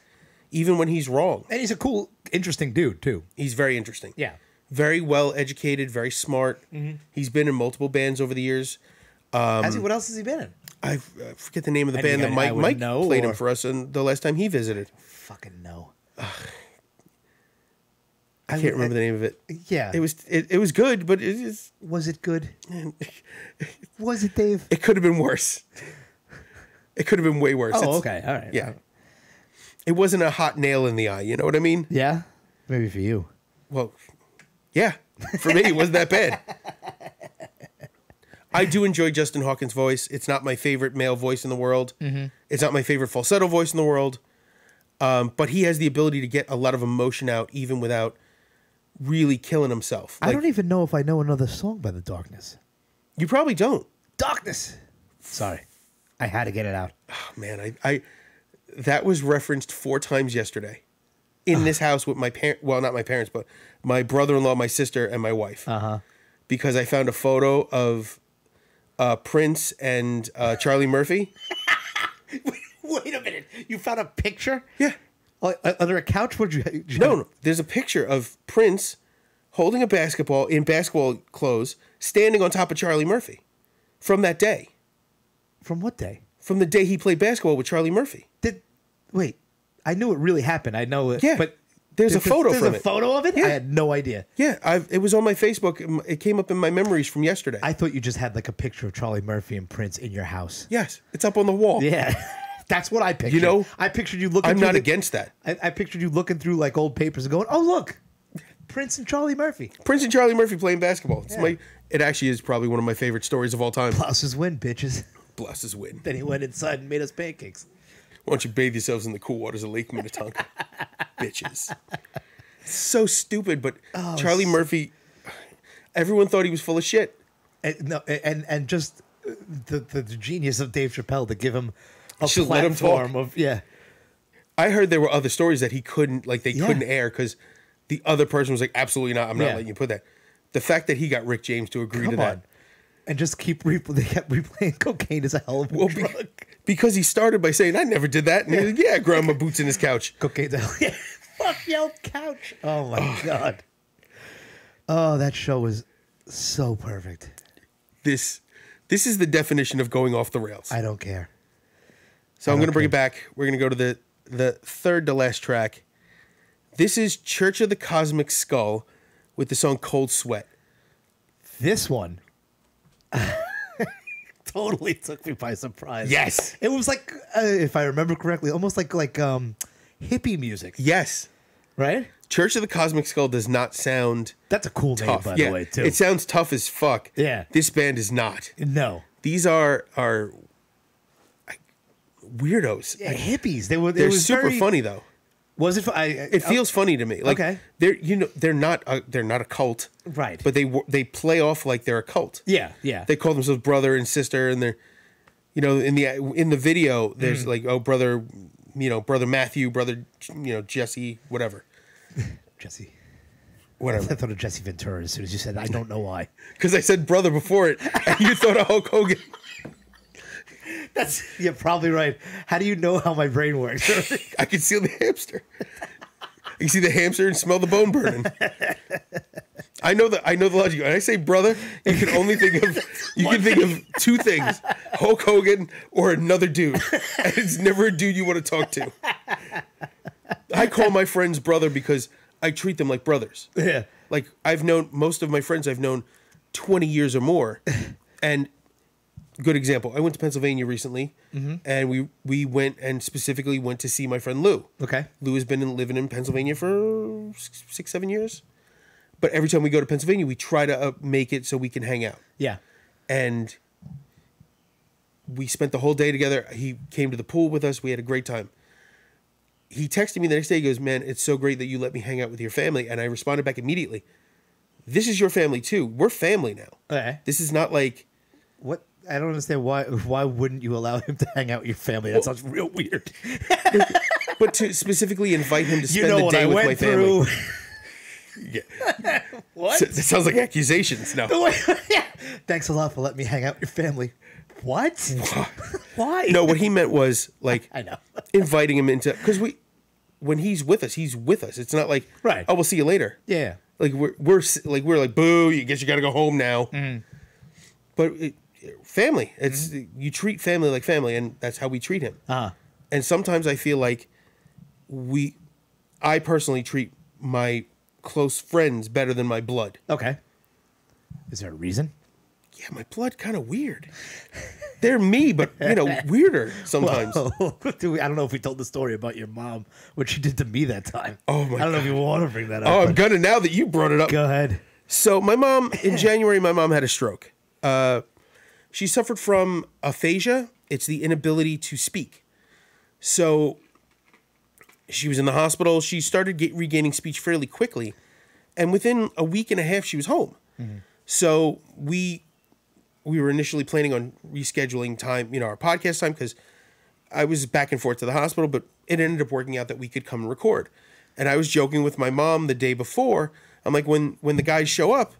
even when he's wrong. And he's a cool, interesting dude, too. He's very interesting. Yeah. Very well educated, very smart. He's been in multiple bands over the years. Has he? What else has he been in? I forget the name of the Any band that I Mike wouldn't know, played him or- for us the last time he visited. Fucking no. I can't remember the name of it. Yeah. It was good, but it Was it good? Was it, Dave? could have been worse. It could have been way worse. Oh, okay. All right. Yeah. It wasn't a hot nail in the eye. You know what I mean? Yeah? Maybe for you. Well, yeah. For me, it wasn't that bad. I do enjoy Justin Hawkins' voice. It's not my favorite male voice in the world. It's not my favorite falsetto voice in the world. But he has the ability to get a lot of emotion out even without really killing himself. I don't even know if I know another song by The Darkness. You probably don't. Darkness! Sorry. I had to get it out. Oh, man, I that was referenced 4 times yesterday in this house with my parents. Well, not my parents, but my brother-in-law, my sister, and my wife. Because I found a photo of Prince and Charlie Murphy. Wait a minute. You found a picture? Yeah. Under a couch? What'd you No. There's a picture of Prince holding a basketball in basketball clothes, standing on top of Charlie Murphy from that day. From what day? From the day he played basketball with Charlie Murphy. Wait. I knew it really happened. I know it. Yeah, But there's a photo there's from a it. photo of it? Yeah. I had no idea. Yeah, it was on my Facebook. It came up in my memories from yesterday. I thought you just had like a picture of Charlie Murphy and Prince in your house. Yes, it's up on the wall. Yeah. That's what I pictured. You know, I pictured you looking I'm through not the- against that. I pictured you looking through like old papers and going, "Oh, look. Prince and Charlie Murphy." Prince and Charlie Murphy playing basketball. It's Yeah. it actually is probably one of my favorite stories of all time. Blouses win, bitches. Blouses win. Then he went inside and made us pancakes. Why don't you bathe yourselves in the cool waters of Lake Minnetonka? Bitches. So stupid, but Charlie Murphy, everyone thought he was full of shit. And just the genius of Dave Chappelle to give him a Should let him platform talk. of yeah. I heard there were other stories that he couldn't, like they Yeah. couldn't air because the other person was like, absolutely not, I'm not Yeah. letting you put that. The fact that he got Rick James to agree to Come that. on. And just keep they kept replaying cocaine is a hell of a Well, drug. because he started by saying, I never did that. And he was like, yeah, I ground my boots in his couch. Cocaine's a hell. Yeah. Fuck your couch. Oh my god. Oh, that show was so perfect. This is the definition of going off the rails. I don't care. So I'm going to bring it back. We're going to go to the third to last track. This is Church of the Cosmic Skull with the song Cold Sweat. This one totally took me by surprise. Yes. It was like, if I remember correctly, almost like hippie music, Yes. right? Church of the Cosmic Skull does not sound That's a cool name, tough. by yeah, the way, too. it sounds tough as fuck. Yeah. This band is not. No. These are weirdos. Yeah, hippies. They were. They're it was super very, funny though. Was it? It feels funny to me. Like Okay. they're not a cult, Right. But they play off like they're a cult. Yeah. Yeah. They call themselves brother and sister, and they're, in the video, there's like, oh, brother, brother Matthew, brother, Jesse, whatever, Jesse. I whatever. thought of Jesse Ventura as soon as you said. I don't know why. Because I said brother before it, and you thought of Hulk Hogan. You're probably right. How do you know how my brain works? I can see the hamster. I can see the hamster and smell the bone burning. I know the logic. When I say brother, you can only think of 2 things: Hulk Hogan or another dude. And it's never a dude you want to talk to. I call my friends brother because I treat them like brothers. Yeah. Like most of my friends I've known 20 years or more. And good example, I went to Pennsylvania recently, and we went and specifically went to see my friend Lou. Okay. Lou has been living in Pennsylvania for 6-7 years. But every time we go to Pennsylvania, we try to make it so we can hang out. Yeah. And we spent the whole day together. He came to the pool with us. We had a great time. He texted me the next day. He goes, man, it's so great that you let me hang out with your family. And I responded back immediately. This is your family too. We're family now. Okay. This is not like... What? I don't understand why. Why wouldn't you allow him to hang out with your family? That sounds real weird. But to specifically invite him to spend You know the what day I with went my family. through. Yeah. What? That sounds like accusations. No. Thanks a lot for letting me hang out with your family. What? Why? No, what he meant was like I know. inviting him into because when he's with us, he's with us. It's not like Right. oh, we'll see you later. Yeah. Like we're like boo. You guess you got to go home now. But family, it's you treat family like family, and that's how we treat him. And sometimes I feel like I personally treat my close friends better than my blood. Okay. Is there a reason? Yeah, my blood kind of weird. They're me, but weirder sometimes. Dude, I don't know if we told the story about your mom, what she did to me that time. Oh my I don't know if you want to bring that up. Oh, I'm but gonna now that you brought it up. Go ahead. So my mom in January, my mom had a stroke. She suffered from aphasia. It's the inability to speak. So she was in the hospital. She started regaining speech fairly quickly, and within a week and a half, she was home. So we were initially planning on rescheduling time, our podcast time, because I was back and forth to the hospital, but it ended up working out that we could come and record. And I was joking with my mom the day before. I'm like, when the guys show up,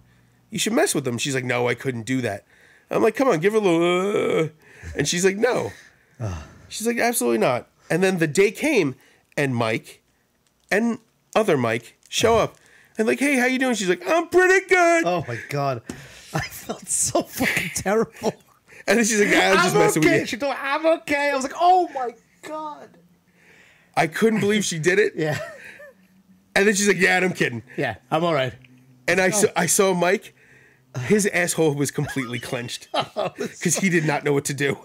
you should mess with them. She's like, no, I couldn't do that. I'm like, come on, give her a little, and she's like, no. She's like, absolutely not. And then the day came, and Mike and other Mike show up. And like, hey, how you doing? She's like, I'm pretty good. Oh my God. I felt so fucking terrible. And then she's like, I'm just messing with you. She told me, I'm okay. I was like, oh my God. I couldn't believe she did it. Yeah. And then she's like, yeah, and I'm kidding. Yeah, I'm all right. And I saw Mike. His asshole was completely clenched because he did not know what to do.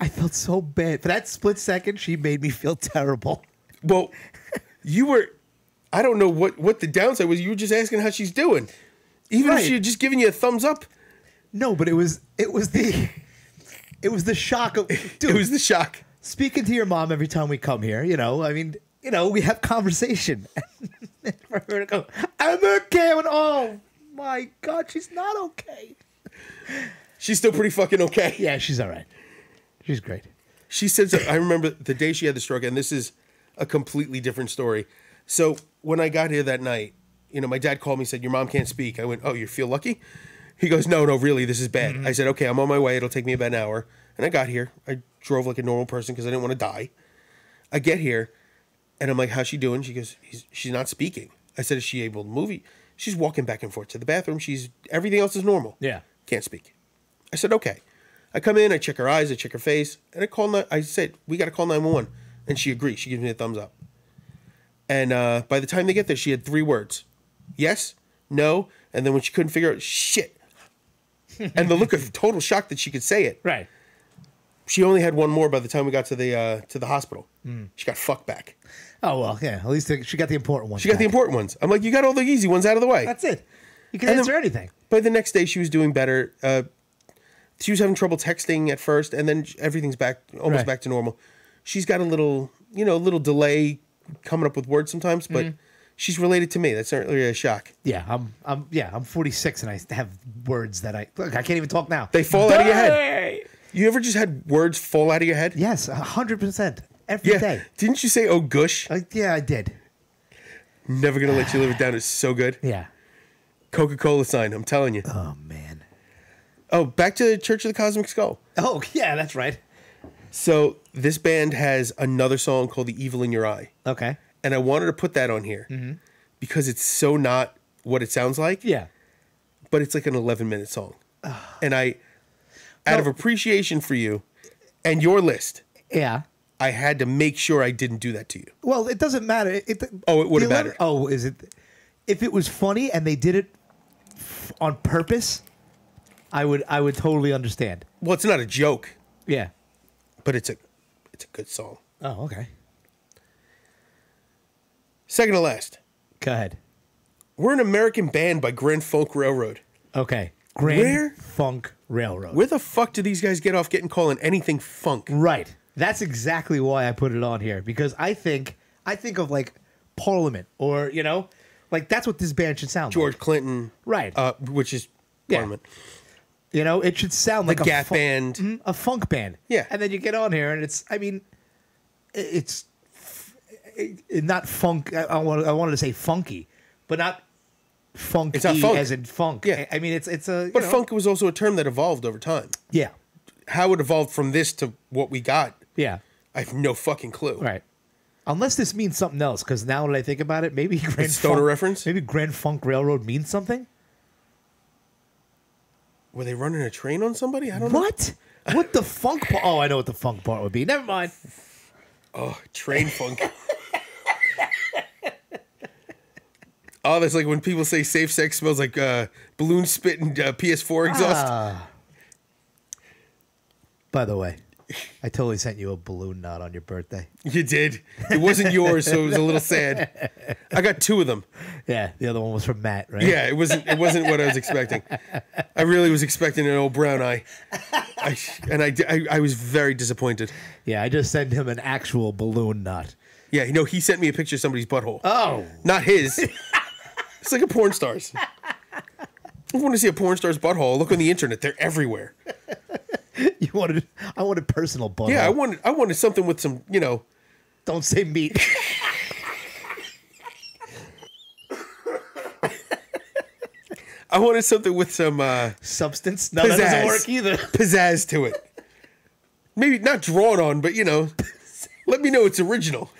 I felt so bad. For that split second, she made me feel terrible. Well, I don't know what the downside was. You were just asking how she's doing. Even if she had just given you a thumbs up. No, but it was the shock of, dude. It was the shock. Speaking to your mom every time we come here, we have conversation. And for her to go, I'm okay. I went, oh my God, she's not okay. She's still pretty fucking okay. Yeah, she's all right. She's great. She said, so, I remember the day she had the stroke, and this is a completely different story. So when I got here that night, my dad called me and said, your mom can't speak. I went, oh, you feel lucky? He goes, no, really, this is bad. I said, okay, I'm on my way. It'll take me about an hour. And I got here. I drove like a normal person because I didn't want to die. I get here, and I'm like, how's she doing? She goes, she's not speaking. I said, is she able to move? She's walking back and forth to the bathroom. Everything else is normal. Yeah. Can't speak. I said, okay. I come in, I check her eyes, I check her face, and I said, we got to call 911. And she agrees. She gives me a thumbs up. And by the time they get there, she had 3 words. Yes, no, and then when she couldn't figure out, shit. And the look of total shock that she could say it. Right. She only had 1 more by the time we got to the hospital. She got fucked back. Oh, well, yeah. At least she got the important ones. She got the important ones. I'm like, you got all the easy ones out of the way. That's it. You can answer anything. By the next day, she was doing better. She was having trouble texting at first, and then everything's almost back to normal. She's got a little delay coming up with words sometimes, but she's related to me. That's not really a shock. Yeah, I'm 46 and I have words that I can't even talk now. They fall out of your head. You ever just had words fall out of your head? Yes, 100% every day. Didn't you say oh gush? Yeah, I did. Never gonna let you live it down. It's so good. Yeah. Coca-Cola sign. I'm telling you. Oh man. Oh, back to Church of the Cosmic Skull. Oh yeah, that's right. So this band has another song called "The Evil in Your Eye." Okay. And I wanted to put that on here because it's so not what it sounds like. Yeah. But it's like an 11-minute song. And out of appreciation for you and your list, yeah, I had to make sure I didn't do that to you. Well, it doesn't matter. It would have mattered. Oh, is it? If it was funny and they did it on purpose, I would totally understand. Well, it's not a joke. Yeah. But it's a good song. Oh, okay. Second to last. Go ahead. We're an American band by Grand Funk Railroad. Okay. Grand Funk Railroad. Where the fuck do these guys get off calling anything funk? Right. That's exactly why I put it on here, because I think of like Parliament, or like that's what this band should sound George like. Clinton. Right. Which is Parliament. It should sound like a Gap band. A funk band. Yeah. And then you get on here and it's not funk. I wanted to say funky, but not funk It's not funk. as in funk. Yeah. I mean, it's a. But funk was also a term that evolved over time. Yeah. How it evolved from this to what we got, Yeah. I have no fucking clue. Right. Unless this means something else, because now that I think about it, maybe Grand Stoner Funk, reference? Maybe Grand Funk Railroad means something. Were they running a train on somebody? I don't know. What? What the funk part? Oh, I know what the funk part would be. Never mind. Oh, train funk. Oh, that's like when people say safe sex smells like balloon spit and PS4 exhaust. By the way, I totally sent you a balloon knot on your birthday. You did. It wasn't yours, so it was a little sad. I got 2 of them. Yeah, the other one was from Matt, right? Yeah, it wasn't what I was expecting. I really was expecting an old brown eye. I was very disappointed. Yeah, I just sent him an actual balloon knot. Yeah, he sent me a picture of somebody's butthole. Oh. Not his. It's like a porn star's. If you want to see a porn star's butthole, look on the internet. They're everywhere. I wanted personal butthole. Yeah, I wanted something with some, Don't say meat. I wanted something with some Substance? No, that doesn't work either. pizzazz to it. Maybe not drawn on, but let me know it's original.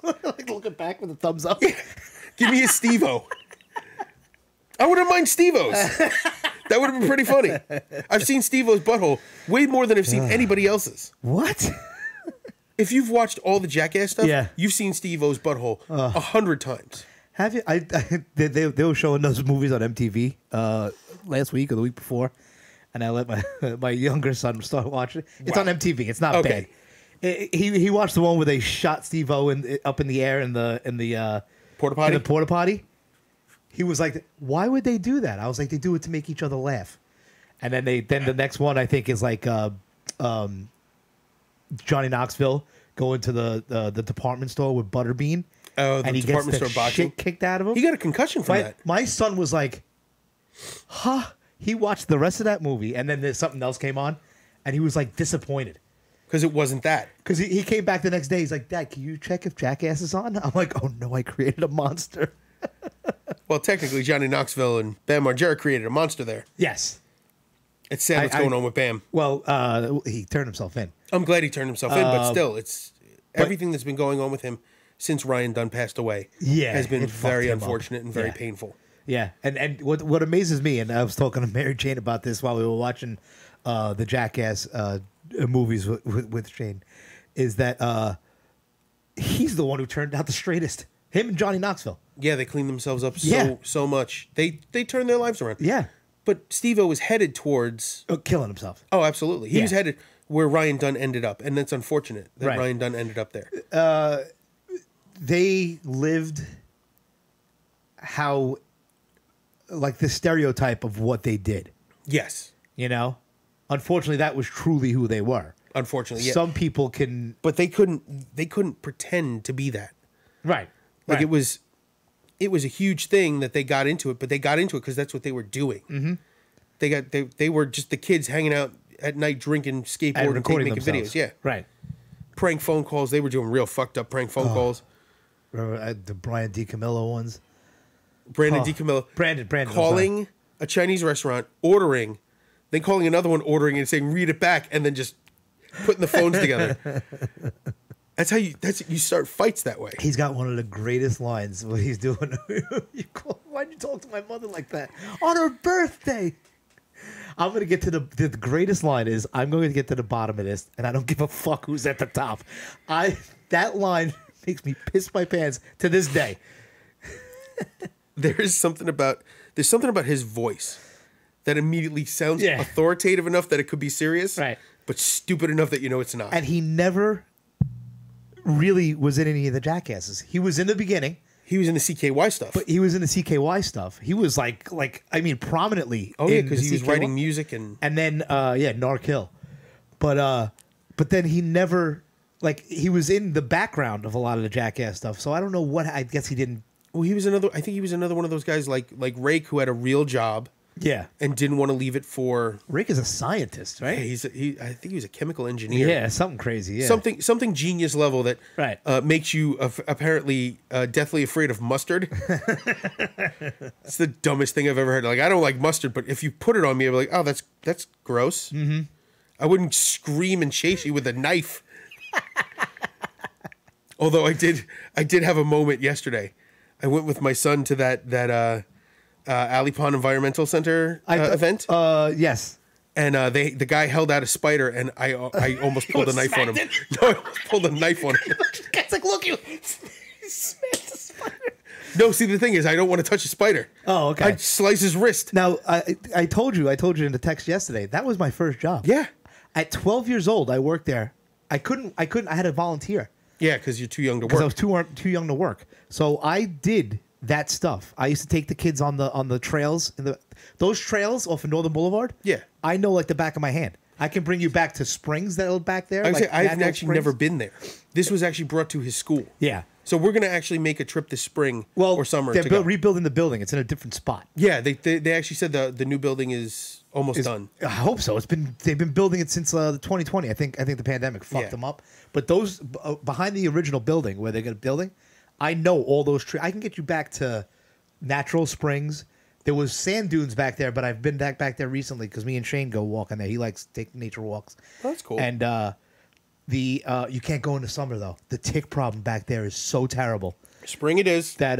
Like looking back with a thumbs up. Give me a Steve-O. I wouldn't mind Steve-O's. That would have been pretty funny. I've seen Steve-O's butthole way more than I've seen anybody else's. What? If you've watched all the Jackass stuff, Yeah. you've seen Steve-O's butthole 100 times. Have you? They were showing those movies on MTV last week or the week before, and I let my younger son start watching it. It's Wow. on MTV. It's not Okay. bad. He watched the one where they shot Steve-O up in the air in the Porta potty? in the porta potty. He was like, "Why would they do that?" I was like, "They do it to make each other laugh." And then the next one I think is like Johnny Knoxville going to the department store with Butterbean. Oh, the and he department gets the store boxing? shit kicked out of him. He got a concussion from that. My son was like, "Huh?" He watched the rest of that movie, and then something else came on, and he was like disappointed Because it wasn't that. because he came back the next day. He's like, "Dad, can you check if Jackass is on?" I'm like, "Oh no, I created a monster." Well, technically, Johnny Knoxville and Bam Margera created a monster there. Yes. It's sad what's going on with Bam. Well, he turned himself in. I'm glad he turned himself in, but still, it's everything that's been going on with him since Ryan Dunn passed away Yeah, has been it fucked very him up. unfortunate and very Yeah. painful. Yeah, and what amazes me, and I was talking to Mary Jane about this while we were watching the Jackass movies with Shane, is that he's the one who turned out the straightest. Him and Johnny Knoxville. Yeah, they cleaned themselves up Yeah. so much. They turned their lives around. Yeah, But Steve-O was headed towards... killing himself. Oh, absolutely. He was Yeah. headed where Ryan Dunn ended up, and that's unfortunate that Right. Ryan Dunn ended up there. They lived how, like the stereotype of what they did. Yes. You know, unfortunately, that was truly who they were. Unfortunately, yeah. Some people can But they couldn't pretend to be that. right. Like it was a huge thing that they got into it, but they got into it because that's what they were doing. Mm-hmm. They were just the kids hanging out at night drinking, skateboarding, and and recording making themselves. videos. Yeah, Right. prank phone calls. They were doing real fucked up prank phone calls. Remember the Brian DiCamillo ones? Brandon Oh, DiCamillo, Brandon, I'm sorry. calling a Chinese restaurant, ordering, then calling another one, ordering, and saying read it back, and then just putting the phones together. That's how you start fights that way. He's got one of the greatest lines when he's doing. Why'd you talk to my mother like that on her birthday? I'm gonna get to the greatest line is I'm going to get to the bottom of this, and I don't give a fuck who's at the top. That line makes me piss my pants to this day. There's something about his voice that immediately sounds Yeah. authoritative enough that it could be serious, Right. but stupid enough that you know it's not. And he never really was in any of the Jackasses. He was in the beginning. He was in the CKY stuff. But he was in the CKY stuff. He was like I mean, prominently. Oh yeah, in because the he was CKY. writing music and then Narkill, but then he never he was in the background of a lot of the Jackass stuff. So I don't know what I guess he didn't. well, he was another. I think he was another one of those guys like Rake who had a real job Yeah. and didn't want to leave it for. Rick is a scientist, right? I think he was a chemical engineer. Yeah, something crazy. Yeah. Something genius level that Right. makes you apparently deathly afraid of mustard. It's the dumbest thing I've ever heard. Like, I don't like mustard, but if you put it on me, I'd be like, oh, that's gross. Mm-hmm. I wouldn't scream and chase you with a knife. Although I did have a moment yesterday. I went with my son to that Alley Pond Environmental Center event. Yes. And the guy held out a spider, and I almost pulled a knife on him. Smacked No, I almost pulled a knife on him. The guy's like, look, you smacked the spider. No, see, the thing is, I don't want to touch a spider. Oh, okay. I'd slice his wrist. Now, I told you in the text yesterday, that was my first job. Yeah. At 12 years old, I worked there. I had to volunteer Yeah, because you're too young to because I work. was too young to work. So I did that stuff. I used to take the kids on the trails those trails off of Northern Boulevard. Yeah. I know like the back of my hand. I can bring you back to springs that are back there. I've like actually natural never springs. been there. This was actually brought to his school. Yeah. So we're going to actually make a trip this spring Well, or summer they're to go. rebuilding the building. It's in a different spot. Yeah, they actually said the new building is almost done. I hope so. They've been building it since 2020. I think the pandemic fucked Yeah. them up. But those behind the original building where they're going to building, I know all those trees. I can get you back to natural springs. There was sand dunes back there, but I've been back there recently because me and Shane go walking there. He likes taking nature walks. Oh, that's cool. And you can't go in the summer though. The tick problem back there is so terrible Spring it is. that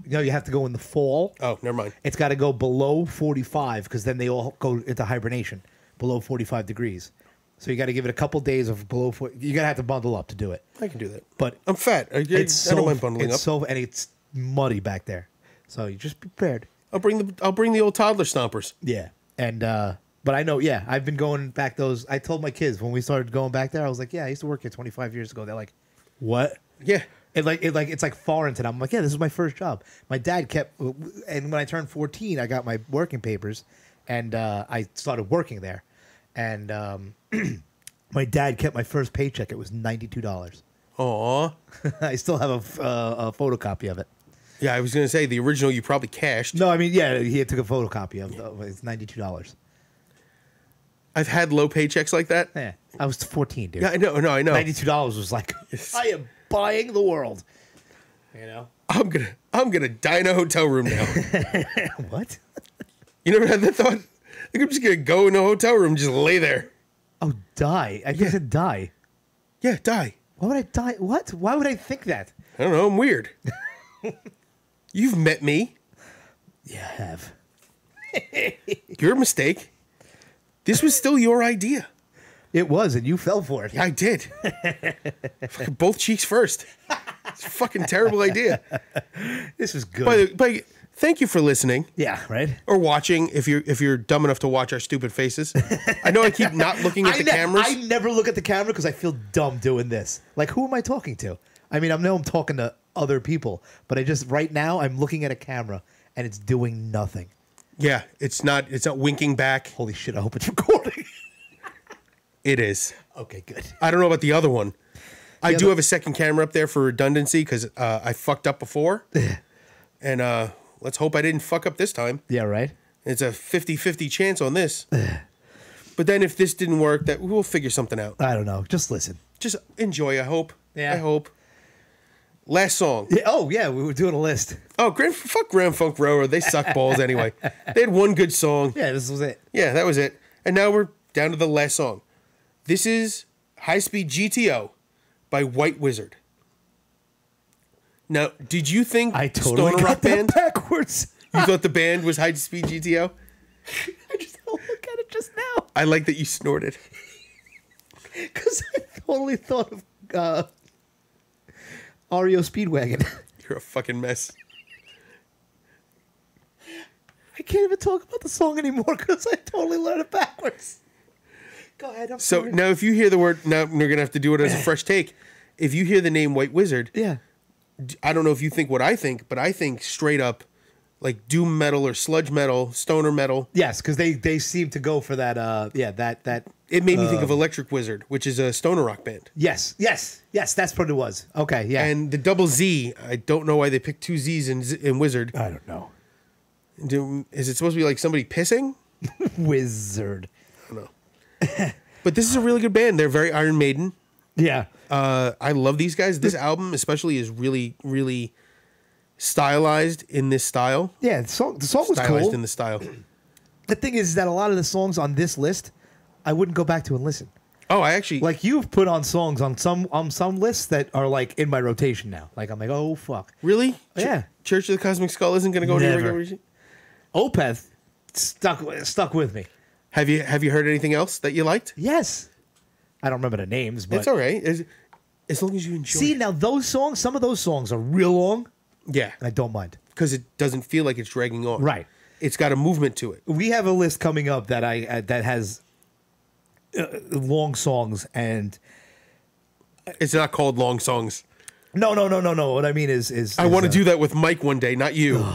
you have to go in the fall. Oh, never mind. It's got to go below 45 because then they all go into hibernation below 45 degrees. So you got to give it a couple days of below 40. You're gonna have to bundle up to do it. I can do that. But I'm fat. I don't mind bundling up. and it's muddy back there, so you just be prepared. I'll bring the old toddler stompers. Yeah, and but I know. Yeah, I've been going back those. I told my kids when we started going back there, I was like, yeah, I used to work here 25 years ago. They're like, what? Yeah. It's like foreign to them. I'm like, yeah, this is my first job. My dad kept, and when I turned 14, I got my working papers, and I started working there, and my dad kept my first paycheck. It was $92. Aw. I still have a photocopy of it. Yeah, I was gonna say the original you probably cashed. No, I mean, yeah, he took a photocopy of it's $92. I've had low paychecks like that. Yeah, I was 14, dude. Yeah, I know. $92 was like, I am buying the world. You know I'm gonna die in a hotel room now. what? You never had that thought? I think I'm just gonna go in a hotel room, and just lay there. Oh, die! I think I said die. Yeah, die. Why would I die? What? Why would I think that? I don't know. I'm weird. You've met me. Yeah, I have. You're a mistake. This was still your idea. It was, and you fell for it. Yeah, I did. Fucking both cheeks first. It's a fucking terrible idea. This was good. But thank you for listening Yeah, right. or watching. If you're dumb enough to watch our stupid faces, I know I keep not looking at the cameras. I never look at the camera because I feel dumb doing this. Like, who am I talking to? I mean, I know I'm talking to other people, but right now I'm looking at a camera and it's doing nothing. Yeah, it's not winking back. Holy shit! I hope it's recording. It is. Okay, good. I don't know about the other one. I The do other- have a second camera up there for redundancy because I fucked up before. And let's hope I didn't fuck up this time. Yeah, right. It's a 50-50 chance on this. But then if this didn't work, that we'll figure something out. I don't know. Just listen. Just enjoy, I hope. Yeah. I hope. Last song. Yeah, oh yeah, we were doing a list. Oh, fuck Grand Funk Railroad. They suck balls anyway. They had one good song. Yeah, this was it. Yeah, that was it. And now we're down to the last song. This is High Speed GTO by White Wizard. Now, did you think I totally Stoner got Rock that Band? backwards. You thought the band was High Speed GTO? I just don't look at it just now I like that you snorted. because I totally thought of REO Speedwagon. You're a fucking mess. I can't even talk about the song anymore because I totally learned it backwards. Go ahead. I'm So sorry. now if you hear the word, now we're going to have to do it as a fresh take. If you hear the name White Wizard, Yeah. I don't know if you think what I think, but I think straight up like doom metal or sludge metal, stoner metal. Yes, because they seem to go for that. That. It made me think of Electric Wizard, which is a stoner rock band. Yes. That's what it was. Okay. Yeah. And the double Z, I don't know why they picked two Z's in Wizard. I don't know. Is it supposed to be like somebody pissing? Wizard. I don't know. But this is a really good band. They're very Iron Maiden. Yeah. I love these guys. This album especially is really, really stylized in this style. Yeah, the song was Stylized cool. in the style. The thing is that a lot of the songs on this list, I wouldn't go back to and listen. Oh, I actually Like you've put on songs on some lists that are like in my rotation now. Like I'm like, oh fuck. really. Yeah. Church of the Cosmic Skull isn't going to go to your Never. regular version? Opeth stuck with me. Have you heard anything else that you liked? Yes. I don't remember the names, but It's all right. As long as you enjoy. see it. now those songs, some of those songs are real long, Yeah, and I don't mind. because it doesn't feel like it's dragging on. Right. It's got a movement to it. We have a list coming up that that has long songs and It's not called long songs. no. What I mean is I want to do that with Mike one day, not you.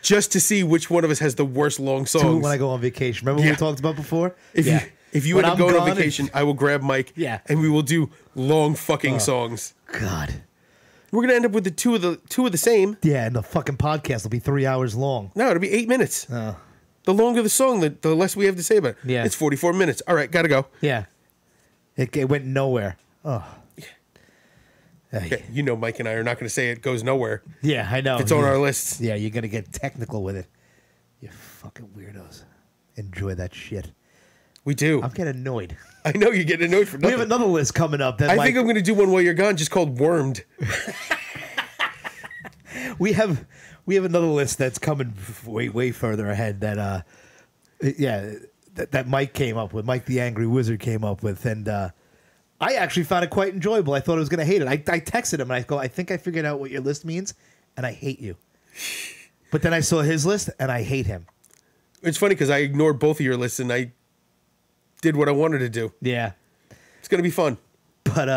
Just to see which one of us has the worst long do it songs. when I go on vacation. Remember what Yeah. we talked about before? If you When end up I'm going on gone, vacation, I will grab Mike. Yeah. And we will do long fucking songs. God. We're gonna end up with the two of the same. Yeah, and the fucking podcast will be 3 hours long. No, it'll be 8 minutes. Oh. The longer the song, the less we have to say about it. Yeah. It's 44 minutes. All right, gotta go. Yeah. It went nowhere. Oh. Yeah, you know Mike and I are not gonna say it goes nowhere. Yeah, I know. It's on our lists. Yeah, you're gonna get technical with it. You fucking weirdos. Enjoy that shit. We do. I'm getting annoyed. I know you're getting annoyed for We nothing. have another list coming up that I think I'm gonna do one while you're gone, just called Wormed. we have another list that's coming way further ahead that that Mike came up with. Mike the Angry Wizard came up with, and I actually found it quite enjoyable. I thought I was going to hate it. I texted him and I go, I think I figured out what your list means, and I hate you. But then I saw his list and I hate him. It's funny because I ignored both of your lists and I did what I wanted to do. Yeah, It's gonna be fun. but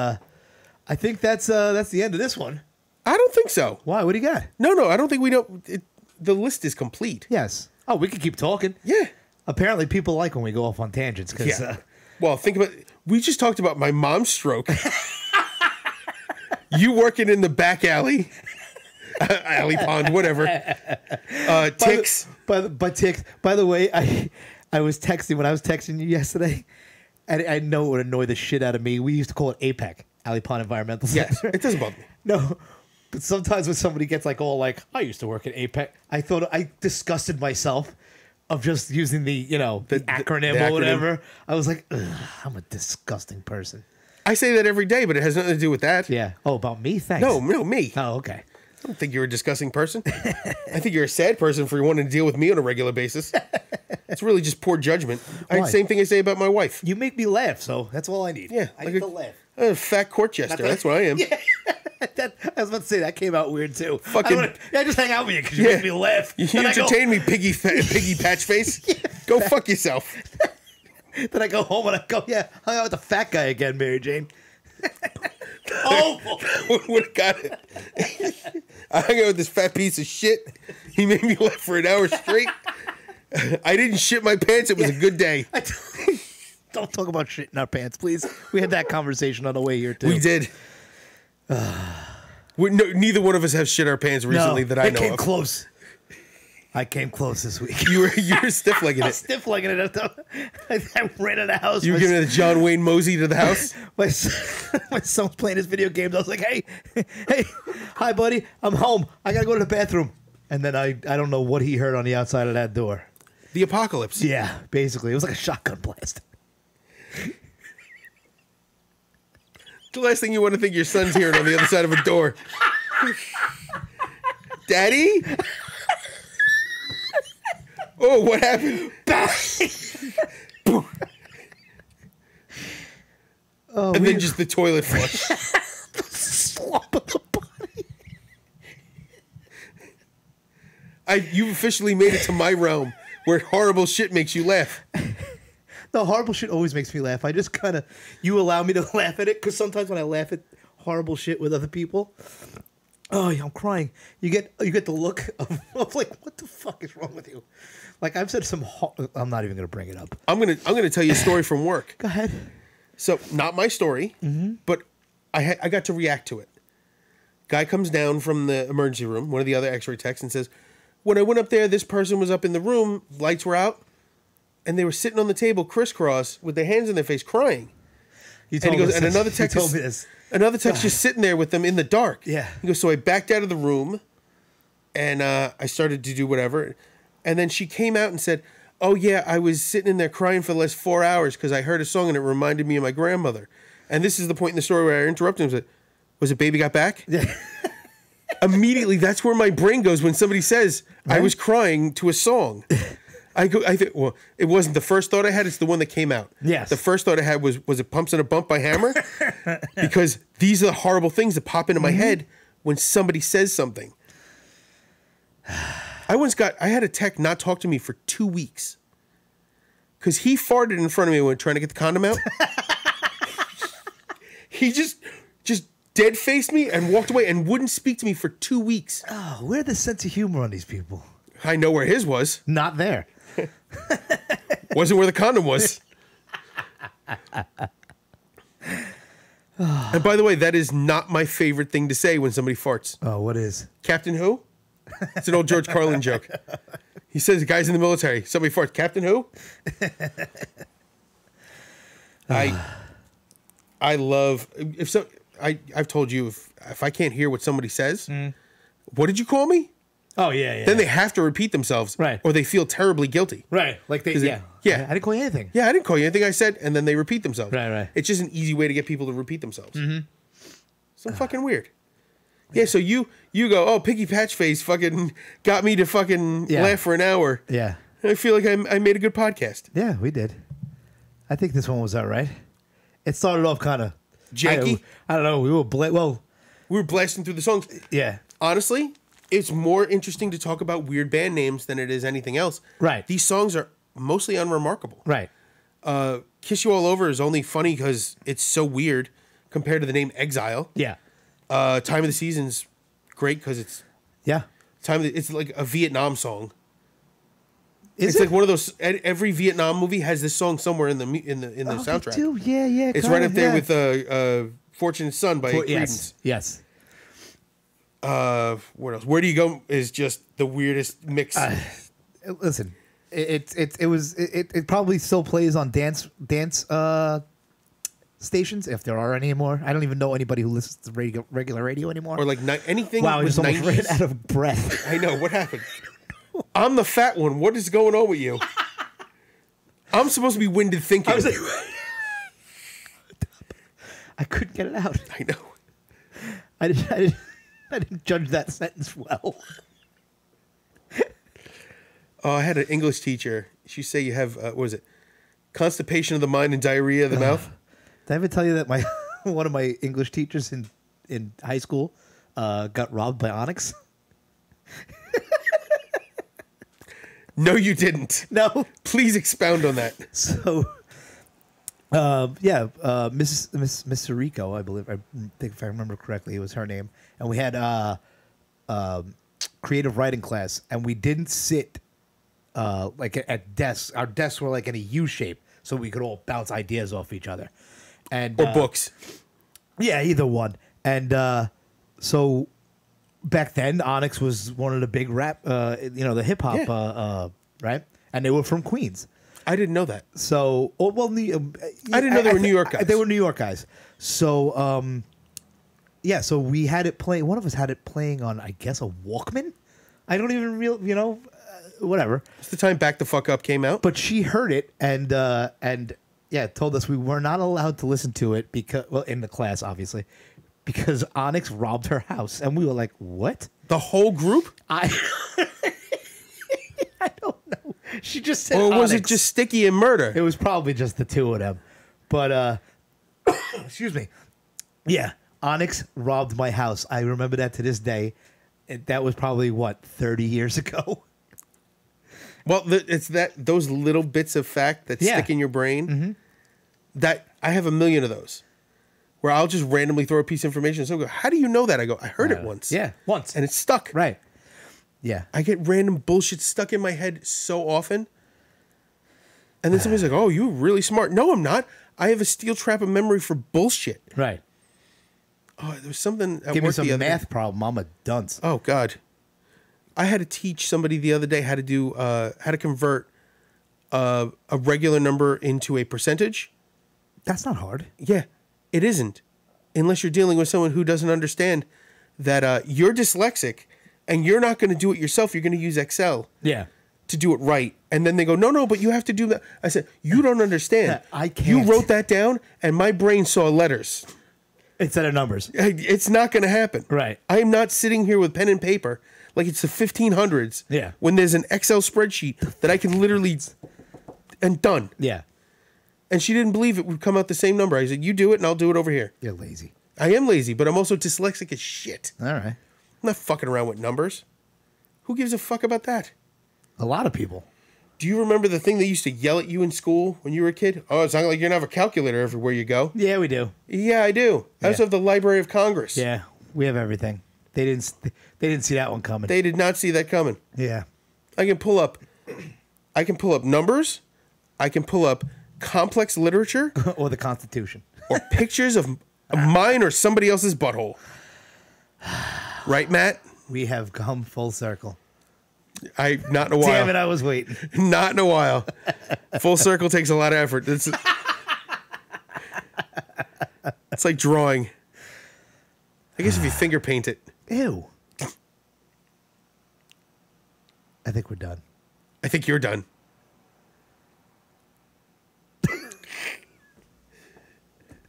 I think that's the end of this one. I don't think so. Why? What do you got? No, I don't think we don't. The list is complete. Yes. Oh, we could keep talking. Yeah. Apparently, people like when we go off on tangents because. Yeah. Well, think about. We just talked about my mom's stroke. You working in the back alley, alley pond, whatever. Ticks. But ticks. By the way, I was texting when I was texting you yesterday, and I know it would annoy the shit out of me. We used to call it APEC, Alley Pond Environmental Yes, Center. it doesn't bother me. No, but sometimes when somebody gets like all like, I used to work at APEC, I thought I disgusted myself of just using the the acronym the or acronym. whatever. I was like, ugh, I'm a disgusting person. I say that every day, but it has nothing to do with that. Yeah. Oh, about me? Thanks. No, me. Oh, okay. I don't think you're a disgusting person. I think you're a sad person for wanting to deal with me on a regular basis. It's really just poor judgment. Why? Same thing I say about my wife. You make me laugh, so that's all I need. Yeah, I like need to laugh. A fat court jester. That's what I am. Yeah. I was about to say that came out weird too. Fucking- I just hang out with you because you make me laugh. You Then I go- entertain me, piggy patch face. Go fuck yourself. Then I go home and I go, yeah, hung out with the fat guy again, Mary Jane. Oh, Would have got it. I hung out with this fat piece of shit. He made me laugh for an hour straight. I didn't shit my pants. It was a good day. don't talk about shit in our pants, please. We had that conversation on the way here too. We did. Neither one of us have shit our pants recently that I know came of. close. I came close this week. You were stiff legging I it. was stiff legging it. I ran in the house. You were giving the John Wayne Mosey to the house. My son's playing his video games. I was like, hey, hi, buddy. I'm home. I got to go to the bathroom. And then I don't know what he heard on the outside of that door. The apocalypse. Yeah, basically. It was like a shotgun blast. The last thing you want to think your son's hearing on the other side of a door. Daddy? Oh, what happened? And then just the toilet flush. Slump of the body. You've officially made it to my realm where horrible shit makes you laugh. The horrible shit always makes me laugh. I just kind of, you allow me to laugh at it because sometimes when I laugh at horrible shit with other people, oh, I'm crying. You get the look of like, what the fuck is wrong with you? Like I've said some. I'm not even gonna bring it up. I'm gonna tell you a story from work. Go ahead. So not my story, but I got to react to it. Guy comes down from the emergency room, one of the other X-ray techs, and says, when I went up there, this person was up in the room, lights were out, and they were sitting on the table crisscross with their hands in their face crying. You And he goes, us and this. another You text, told me this. another text just sitting there with them in the dark. Yeah. He goes, so I backed out of the room, and I started to do whatever, and then she came out and said, "Oh yeah, I was sitting in there crying for the last 4 hours because I heard a song and it reminded me of my grandmother." And this is the point in the story where I interrupted him and said, "Was it Baby Got Back?" Yeah. Immediately, that's where my brain goes when somebody says, "I was crying to a song." I think, well, it wasn't the first thought I had. It's the one that came out. Yes. The first thought I had was it Pumps and a Bump by Hammer? Because these are the horrible things that pop into my head when somebody says something. I had a tech not talk to me for 2 weeks. Because he farted in front of me when trying to get the condom out. He just dead faced me and walked away and wouldn't speak to me for 2 weeks. Oh, where's the sense of humor on these people? I know where his was. Not there. Wasn't where the condom was. And by the way, that is not my favorite thing to say when somebody farts. Oh, what is? Captain who? It's an old George Carlin joke. He says the guy's in the military. Somebody farts. Captain who? I love I've told you if I can't hear what somebody says, what did you call me? Oh, yeah. Then they have to repeat themselves, Right. or they feel terribly guilty. Right. Like they, yeah. I didn't call you anything. Yeah, I didn't call you anything I said, and then they repeat themselves. Right. It's just an easy way to get people to repeat themselves. So fucking weird. Yeah, so you go, oh, Piggy Patchface fucking got me to fucking laugh for an hour. Yeah. I feel like I made a good podcast. Yeah, we did. I think this one was all right. It started off kind of janky. I don't know. We were we were blasting through the songs. Yeah. Honestly, it's more interesting to talk about weird band names than it is anything else. Right. These songs are mostly unremarkable. Right. Kiss You All Over is only funny because it's so weird compared to the name Exile. Yeah. Time of the Season's great because it's Yeah. it's like a Vietnam song. Is It's it? like one of those. Every Vietnam movie has this song somewhere in the soundtrack. They do? Yeah. It's right up there with "Fortunate Son" by Creedence. Yes. What else? Where Do You Go is just the weirdest mix. Listen, it probably still plays on dance stations if there are any anymore. I don't even know anybody who listens to regular radio anymore. Or like anything. Wow, I with just almost 90s. ran out of breath. I know what happened. I'm the fat one. What is going on with you? I'm supposed to be winded thinking. I was like, I couldn't get it out. I know. I didn't judge that sentence well. Oh, I had an English teacher. She say you have what was it? Constipation of the mind and diarrhea of the mouth. Did I ever tell you that my one of my English teachers in high school got robbed by Onyx? No, you didn't. No. Please expound on that. So, Miss Rico, I believe. I think if I remember correctly, it was her name. And we had creative writing class, and we didn't sit like at desks. Our desks were like in a U shape, so we could all bounce ideas off each other. And Or books. Yeah, either one. And so back then, Onyx was one of the big rap, the hip hop, right? And they were from Queens. I didn't know that. So, I didn't know they were New York guys. They were New York guys. So, so we had it playing. One of us had it playing on, I guess, a Walkman. I don't even whatever. It's the time Back the Fuck Up came out. But she heard it and told us we were not allowed to listen to it because, well, in the class, obviously, because Onyx robbed her house, and we were like, "What?" The whole group? I don't know. She just said, Or was it Onyx. just Sticky and Murder? It was probably just the two of them. But excuse me. Yeah, Onyx robbed my house. I remember that to this day. That was probably 30 years ago. Well, it's those little bits of fact that stick in your brain. That I have a million of those, where I'll just randomly throw a piece of information. And someone go, "How do you know that?" I go, "I heard it once." Yeah, once, and it's stuck. Right. Yeah. I get random bullshit stuck in my head so often. And then somebody's like, "Oh, you're really smart." No, I'm not. I have a steel trap of memory for bullshit. Right. Oh, there was something at Give me work some the other math day. problem. I'm a dunce. Oh God. I had to teach somebody the other day how to do how to convert a regular number into a percentage. That's not hard. Yeah, it isn't, unless you're dealing with someone who doesn't understand that you're dyslexic and you're not going to do it yourself. You're going to use Excel Yeah. to do it right. And then they go, no, but you have to do that. I said, you don't understand. I can't. You wrote that down, and my brain saw letters. Instead of numbers. It's not going to happen. Right. I am not sitting here with pen and paper like it's the 1500s. Yeah. When there's an Excel spreadsheet that I can literally and done. Yeah. And she didn't believe it would come out the same number. I said, you do it, and I'll do it over here. You're lazy. I am lazy, but I'm also dyslexic as shit. All right. I'm not fucking around with numbers. Who gives a fuck about that? A lot of people. Do you remember the thing they used to yell at you in school when you were a kid? Oh, it's not like you're gonna have a calculator everywhere you go. Yeah, we do. Yeah, I do. I also Yeah. have the Library of Congress. Yeah, we have everything. They didn't see that one coming. They did not see that coming. Yeah. I can pull up numbers. I can pull up complex literature Or the Constitution. or pictures of mine or somebody else's butthole. Right, Matt? We have come full circle. Not in a while. Damn it, I was waiting. Not in a while. Full circle takes a lot of effort. It's like drawing. I guess if you finger paint it. Ew. I think we're done. I think you're done.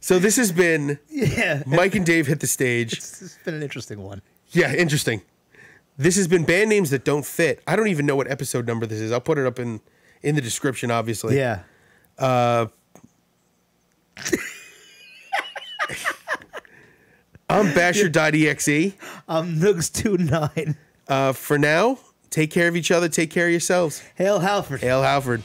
So this has been Yeah. Mike and Dave hit the stage. It's been an interesting one. Yeah, interesting. This has been band names that don't fit. I don't even know what episode number this is. I'll put it up in the description, obviously. Yeah. I'm Basher.exe. I'm Nugs29. For now, take care of each other. Take care of yourselves. Hail Halford. Hail Halford.